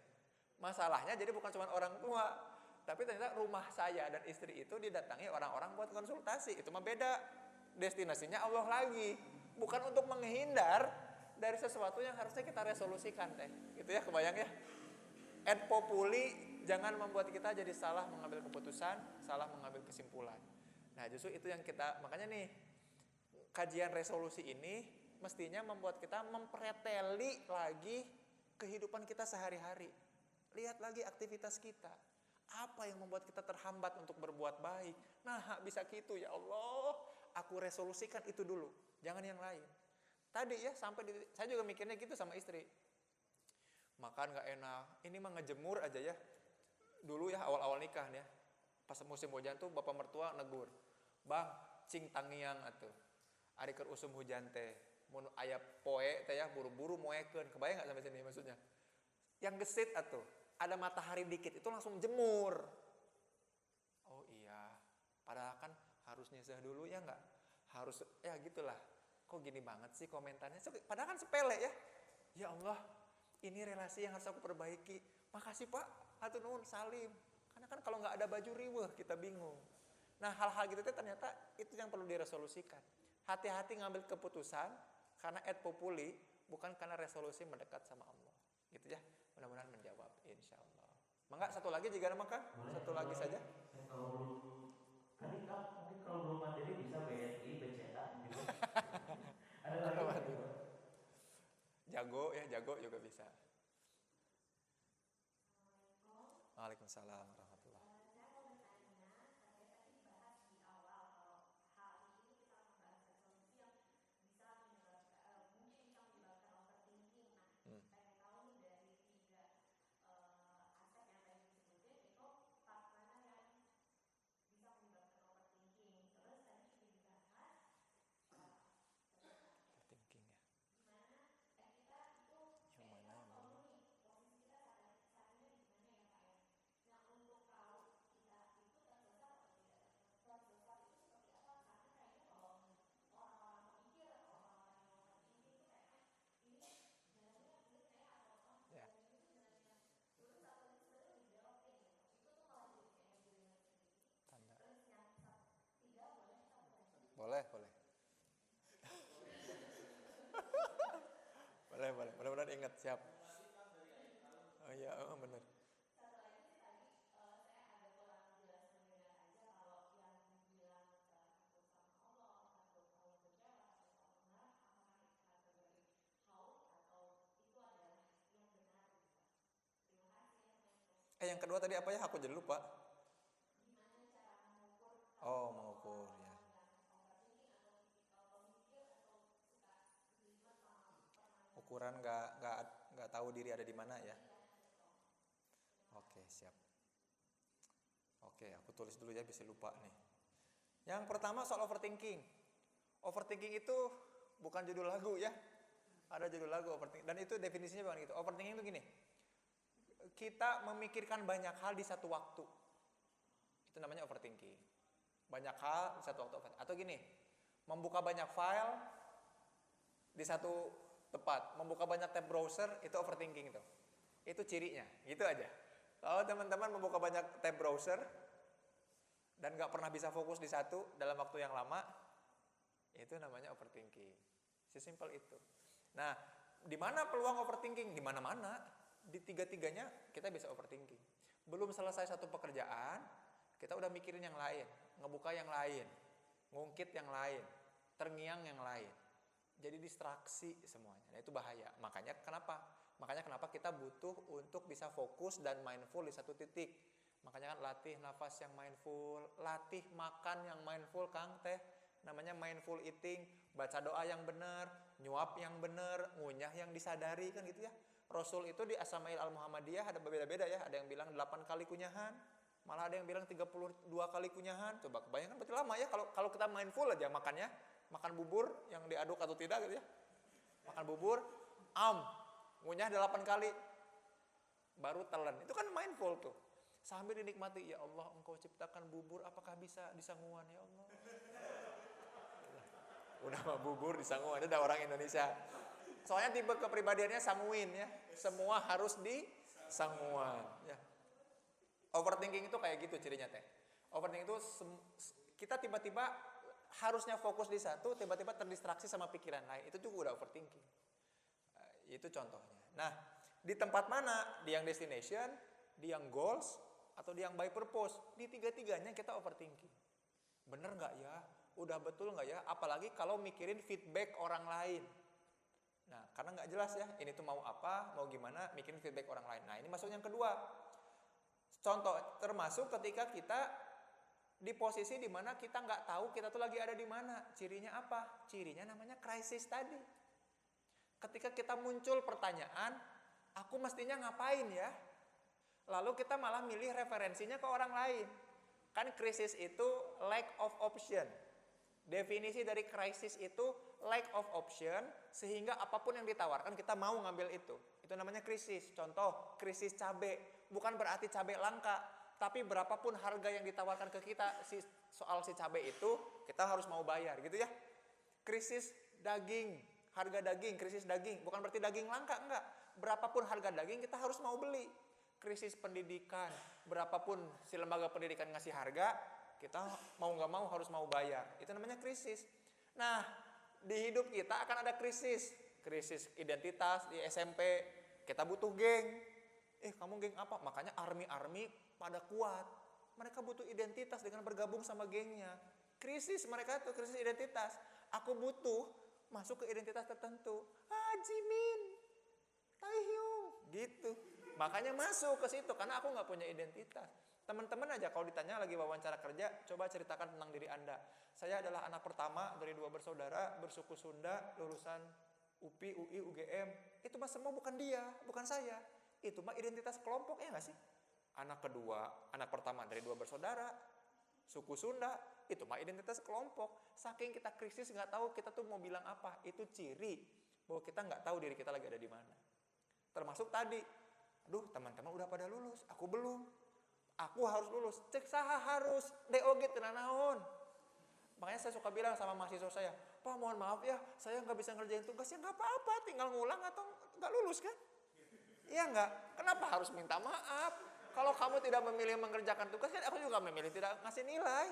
Masalahnya jadi bukan cuma orang tua, tapi ternyata rumah saya dan istri itu didatangi orang-orang buat konsultasi. Itu mah beda. Destinasinya Allah lagi. Bukan untuk menghindar dari sesuatu yang harusnya kita resolusikan teh. Gitu ya, kebayang ya? Et populi, jangan membuat kita jadi salah mengambil keputusan, salah mengambil kesimpulan. Nah justru itu yang kita, makanya nih kajian resolusi ini mestinya membuat kita mempreteli lagi kehidupan kita sehari-hari. Lihat lagi aktivitas kita. Apa yang membuat kita terhambat untuk berbuat baik? Nah bisa gitu ya Allah, aku resolusikan itu dulu, jangan yang lain. Tadi ya saya juga mikirnya gitu sama istri. Makan gak enak, ini mah ngejemur aja ya. Dulu ya awal-awal nikah ya, pas musim hujan tuh bapak mertua negur, Bang, cing tangiang atuh. Ari keur usum hujan teh, mun aya poe teh ya buru-buru moekeun. Kebayang enggak sampai sini maksudnya? Yang gesit atuh, ada matahari dikit itu langsung jemur. Oh iya, padahal kan harus nyesah dulu ya enggak? Harus ya gitulah. Kok gini banget sih komentarnya? Padahal kan sepele ya. Ya Allah, ini relasi yang harus aku perbaiki. Makasih Pak, hatur nuhun salim. Karena kan kalau nggak ada baju riweuh kita bingung. Nah hal-hal gitu ternyata itu yang perlu diresolusikan. Hati-hati ngambil keputusan karena et populi, bukan karena resolusi mendekat sama Allah. Gitu ya, mudah-mudahan menjawab insya Allah. Mangga satu lagi jika ada makan, satu lagi saja. Kalau belum, mungkin kalau belum mandiri bisa BNI, BCA gitu. Ada lagi. Jago ya, jago juga bisa. Waalaikumsalam warahmatullahi wabarakatuh. Saya mau bertanya, saya tadi bahas di awal kalau hari ini kita membahas resolusi yang bisa menyebabkan, mungkin bisa menyebabkan overthinking. Nah, pengen tahu nih dari tiga aspek yang tadi disebutin, itu part mana yang bisa menyebabkan overthinking. Terus tadi juga dibahas Overthinking ya. gimana kita itu Yang mana yang mana? nih posisi kita saat ini di mana ya Pak ya. Nah untuk tahu kita itu tersesat atau tidak tersesat itu seperti apa? Karena kayaknya kalau orang-orang memikir atau orang-orang yang overthinking itu kayaknya ini jalannya bener kayak atau Ya. jalannya itu jalannya lurus atau itu sebenarnya dijawab kayak gitu. Itu tuh malah jadi kayak jalannya sendiri. Tanda. Terus yang tiga boleh kita mulai. Boleh. boleh. Mudah-mudahan ingat, siap. Oh iya, benar. Satu lagi sih tadi saya agak kurang jelas mendengar aja kalau yang bilang takut sama Allah, takut Allah kecewa, takut Allah marah, apakah itu kategori haus atau itu adalah yang benar gitu. Terima kasih ya Mas. Yang kedua tadi apa ya? Aku jadi lupa. Gimana cara mengukur Oh, mengukur ya. yang overthinking atau tipikal pemikir atau suka terlibat sama permainan Ukuran nggak tahu diri ada di mana ya. Oke, siap. Oke, aku tulis dulu ya, bisa lupa nih. Yang pertama soal overthinking. Overthinking itu bukan judul lagu ya. Ada judul lagu overthinking. Dan itu definisinya bukan gitu. Overthinking itu gini. Kita memikirkan banyak hal di satu waktu. Itu namanya overthinking. Banyak hal di satu waktu. Atau gini, membuka banyak file di satu tempat. Membuka banyak tab browser, itu overthinking itu. Itu cirinya, gitu aja. Kalau teman-teman membuka banyak tab browser dan nggak pernah bisa fokus di satu dalam waktu yang lama, itu namanya overthinking. Sesimpel itu. Nah, di mana peluang overthinking? Di mana-mana. Di tiga-tiganya kita bisa overthinking. Belum selesai satu pekerjaan, kita udah mikirin yang lain, ngebuka yang lain, ngungkit yang lain, terngiang yang lain. Jadi distraksi semuanya. Nah, itu bahaya. Makanya kenapa? Makanya kenapa kita butuh untuk bisa fokus dan mindful di satu titik. Makanya kan latih nafas yang mindful, latih makan yang mindful, Kang Teh. Namanya mindful eating, baca doa yang benar, nyuap yang benar, ngunyah yang disadari, kan gitu ya. Rasul itu di As-Sama'il Al-Muhammadiyah ada berbeda-beda ya. Ada yang bilang 8 kali kunyahan, malah ada yang bilang 32 kali kunyahan. Coba kebayangkan berarti lama ya kalau kita mindful aja makannya. Makan bubur yang diaduk atau tidak gitu ya. Makan bubur, ngunyah 8 kali. Baru telan. Itu kan mindful tuh. Sambil dinikmati, ya Allah engkau ciptakan bubur, apakah bisa disanguan ya Allah. Udah mah bubur disanguan, itu ada orang Indonesia. Soalnya tipe kepribadiannya sanguin ya. Semua harus disanguan ya. Overthinking itu kayak gitu cirinya teh. Overthinking itu kita tiba-tiba harusnya fokus di satu, tiba-tiba terdistraksi sama pikiran lain. Itu juga udah overthinking. Itu contohnya. Nah, di tempat mana? Di yang destination, di yang goals, atau di yang by purpose. Di tiga-tiganya kita overthinking. Bener nggak ya? Udah betul nggak ya? Apalagi kalau mikirin feedback orang lain. Nah, karena nggak jelas ya. Ini tuh mau apa, mau gimana, mikirin feedback orang lain. Nah, ini masuk yang kedua. Contoh, termasuk ketika kita di posisi di mana kita nggak tahu kita tuh lagi ada di mana. Cirinya apa? Cirinya namanya krisis tadi. Ketika kita muncul pertanyaan, aku mestinya ngapain ya? Lalu kita malah milih referensinya ke orang lain. Kan krisis itu lack of option. Definisi dari krisis itu lack of option, sehingga apapun yang ditawarkan kita mau ngambil itu. Itu namanya krisis. Contoh, krisis cabai. Bukan berarti cabai langka. Tapi berapapun harga yang ditawarkan ke kita soal si cabai itu, kita harus mau bayar gitu ya. Krisis daging, harga daging, krisis daging. Bukan berarti daging langka, enggak. Berapapun harga daging kita harus mau beli. Krisis pendidikan, berapapun si lembaga pendidikan ngasih harga, kita mau nggak mau harus mau bayar. Itu namanya krisis. Nah, di hidup kita akan ada krisis. Krisis identitas di SMP, kita butuh geng. Kamu geng apa? Makanya army pada kuat. Mereka butuh identitas dengan bergabung sama gengnya. Krisis mereka tuh, krisis identitas. Aku butuh masuk ke identitas tertentu. Jimin, Taehyung, gitu. Makanya masuk ke situ karena aku nggak punya identitas. Teman-teman aja kalau ditanya lagi wawancara kerja, coba ceritakan tentang diri Anda. Saya adalah anak pertama dari 2 bersaudara, bersuku Sunda, lulusan UPI, UI, UGM. Itu mah semua bukan dia, bukan saya. Itu mah identitas kelompok, ya nggak sih? Anak kedua, anak pertama dari 2 bersaudara, suku Sunda, itu mah identitas kelompok. Saking kita krisis nggak tahu kita tuh mau bilang apa, itu ciri bahwa kita nggak tahu diri kita lagi ada di mana. Termasuk tadi, aduh teman-teman udah pada lulus, aku belum. Aku harus lulus, cek saha harus, DOG tenan naon. Makanya saya suka bilang sama mahasiswa saya, Pak mohon maaf ya, saya nggak bisa ngerjain tugas, ya nggak apa-apa, tinggal ngulang atau nggak lulus kan? Iya nggak? Kenapa harus minta maaf? Kalau kamu tidak memilih mengerjakan tugas, kan aku juga memilih tidak ngasih nilai.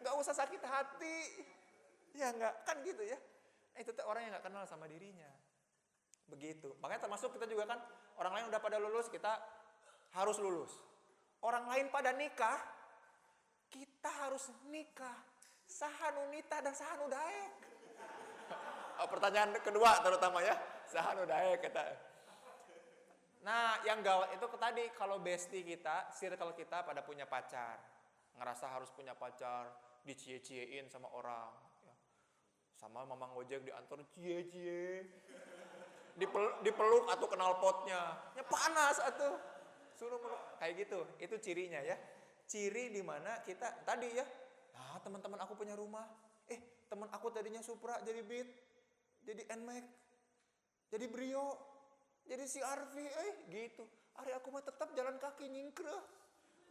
Nggak usah sakit hati. Ya nggak? Kan gitu ya. Itu tuh orang yang nggak kenal sama dirinya. Begitu. Makanya termasuk kita juga kan, orang lain udah pada lulus, kita harus lulus. Orang lain pada nikah, kita harus nikah. Sahanu nita dan sahanu daek. Pertanyaan kedua terutama ya, sahanu daek kita. Nah, yang gawat itu tadi, kalau bestie kita, circle kita pada punya pacar. Ngerasa harus punya pacar, dicie-ciein sama orang. Ya. Sama mamang ojek diantar cie-cie. Dipeluk atau kenal potnya. Ya panas atuh. Suruh meluk. Kayak gitu, itu cirinya ya. Ciri di mana kita, tadi ya. Nah, teman-teman aku punya rumah. Teman aku tadinya Supra, jadi Beat. Jadi Nmax. Jadi Brio. Jadi si Arfi, gitu. Hari aku mah tetap jalan kaki nyingkreh.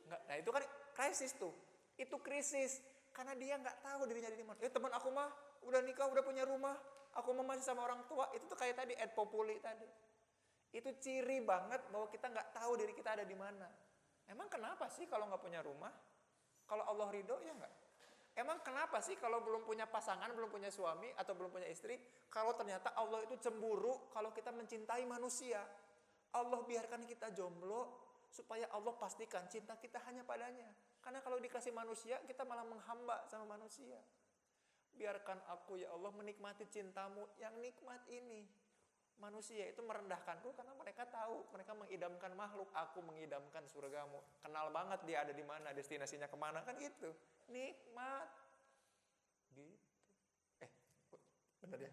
Nggak, nah itu kan krisis tuh. Itu krisis. Karena dia nggak tahu dirinya di mana. Teman aku mah udah nikah, udah punya rumah. Aku mah masih sama orang tua. Itu tuh kayak tadi, Ed Populi tadi. Itu ciri banget bahwa kita nggak tahu diri kita ada di mana. Emang kenapa sih kalau nggak punya rumah? Kalau Allah ridho ya nggak? Emang kenapa sih kalau belum punya pasangan, belum punya suami, atau belum punya istri, kalau ternyata Allah itu cemburu kalau kita mencintai manusia. Allah biarkan kita jomblo, supaya Allah pastikan cinta kita hanya padanya. Karena kalau dikasih manusia, kita malah menghamba sama manusia. Biarkan aku ya Allah menikmati cintamu yang nikmat ini. Manusia itu merendahkanku karena mereka tahu, mereka mengidamkan makhluk, aku mengidamkan surgamu. Kenal banget dia ada di mana, destinasinya kemana, kan gitu. Nikmat. Gitu. Bener ya?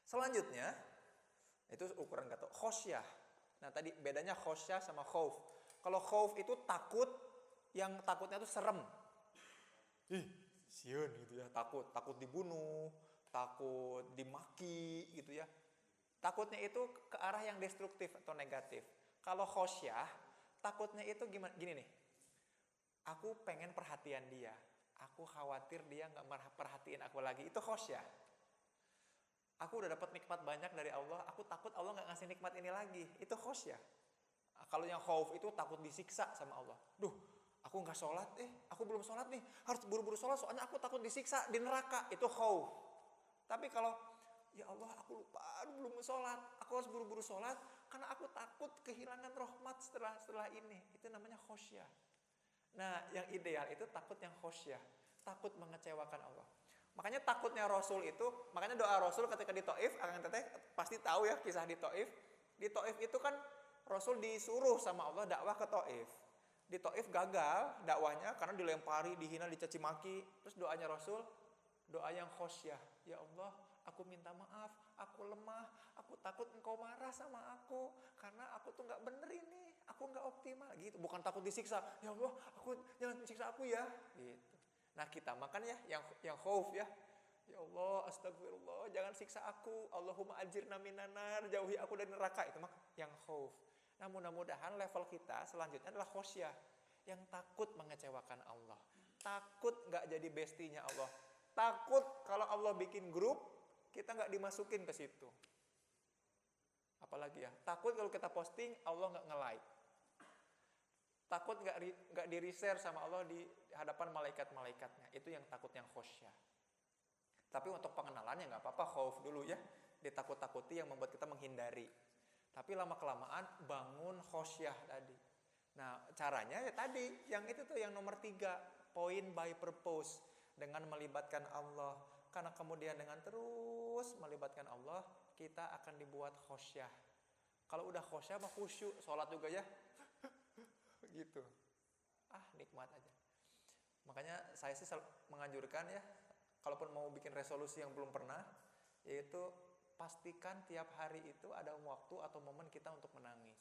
Selanjutnya, itu ukuran kata khosyah. Nah tadi bedanya khosyah sama khauf. Kalau khauf itu takut, yang takutnya itu serem. Sian gitu ya, takut dibunuh, takut dimaki gitu ya. Takutnya itu ke arah yang destruktif atau negatif. Kalau khosyah, takutnya itu gimana? Gini nih, aku pengen perhatian dia, aku khawatir dia nggak perhatiin aku lagi. Itu khosyah. Aku udah dapat nikmat banyak dari Allah, aku takut Allah nggak ngasih nikmat ini lagi. Itu khosyah. Kalau yang khauf itu takut disiksa sama Allah. Duh, aku nggak sholat, aku belum sholat nih, harus buru-buru sholat soalnya aku takut disiksa di neraka. Itu khauf. Tapi kalau ya Allah, aku lupa, belum sholat, aku harus buru-buru sholat karena aku takut kehilangan rahmat setelah ini. Itu namanya khosyah. Nah, yang ideal itu takut yang khosyah, takut mengecewakan Allah. Makanya takutnya Rasul itu, makanya doa Rasul ketika di Taif, Akang Teteh pasti tahu ya kisah di Taif. Di Taif itu kan Rasul disuruh sama Allah dakwah ke Taif. Di Taif gagal dakwahnya karena dilempari, dihina, dicaci maki. Terus doanya Rasul, doa yang khosyah. Ya Allah, aku minta maaf, aku lemah, aku takut engkau marah sama aku karena aku tuh nggak bener ini, aku nggak optimal gitu. Bukan takut disiksa. Ya Allah, aku jangan siksa aku ya. Gitu. Nah kita makan ya yang khauf ya. Ya Allah, astagfirullah, jangan siksa aku. Allahumma ajirna minan nar, jauhi aku dari neraka. Itu mah yang khauf. Nah mudah-mudahan level kita selanjutnya adalah khosyah, yang takut mengecewakan Allah, takut nggak jadi bestinya Allah, takut kalau Allah bikin grup kita nggak dimasukin ke situ. Apalagi ya, takut kalau kita posting Allah nggak nge-like, takut nggak di-reshare sama Allah di hadapan malaikat-malaikatnya. Itu yang takut yang khosyah. Tapi untuk pengenalannya nggak apa-apa, khauf dulu ya, ditakut-takuti yang membuat kita menghindari. Tapi lama-kelamaan bangun khosyah tadi. Nah caranya ya tadi, yang itu tuh yang nomor 3, point by purpose, dengan melibatkan Allah. Karena kemudian dengan terus melibatkan Allah, kita akan dibuat khosyah. Kalau udah khosyah mah khusyuk, sholat juga ya, gitu. Nikmat aja. Makanya saya sih menganjurkan ya, kalaupun mau bikin resolusi yang belum pernah, yaitu pastikan tiap hari itu ada waktu atau momen kita untuk menangis.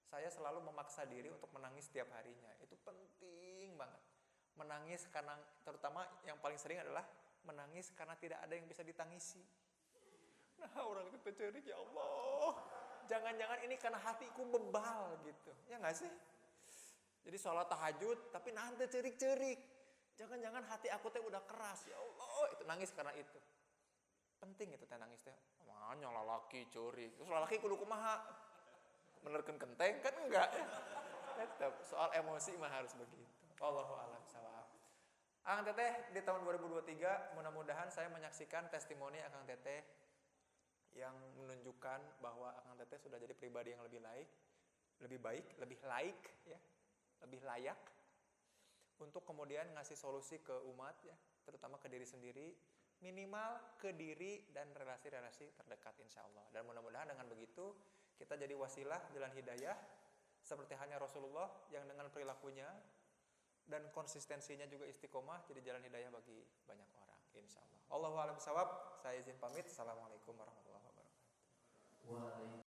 Saya selalu memaksa diri untuk menangis setiap harinya. Itu penting banget. Menangis karena, terutama yang paling sering adalah menangis karena tidak ada yang bisa ditangisi. Nah orang itu cerik, ya Allah, jangan-jangan ini karena hatiku bebal gitu. Ya gak sih? Jadi sholat tahajud tapi nanti cerik-cerik. Jangan-jangan hati aku teh udah keras, ya Allah, itu nangis karena itu. Penting itu teh nangis teh. Makanya lalaki cerik. Terus lalaki kudu kumaha? Menerken kenteng kan enggak ya? Tetap soal emosi mah harus begitu. Wallahu a'lam bishawab. Akang Teteh di tahun 2023 mudah-mudahan saya menyaksikan testimoni Akang Teteh yang menunjukkan bahwa Akang Teteh sudah jadi pribadi yang lebih baik, lebih layak untuk kemudian ngasih solusi ke umat ya, terutama ke diri sendiri, minimal ke diri dan relasi-relasi terdekat insya Allah. Dan mudah-mudahan dengan begitu kita jadi wasilah jalan hidayah seperti halnya Rasulullah yang dengan perilakunya dan konsistensinya juga istiqomah jadi jalan hidayah bagi banyak orang insya Allah. Allahu a'lam bishawab. Saya izin pamit. Assalamualaikum warahmatullahi wabarakatuh.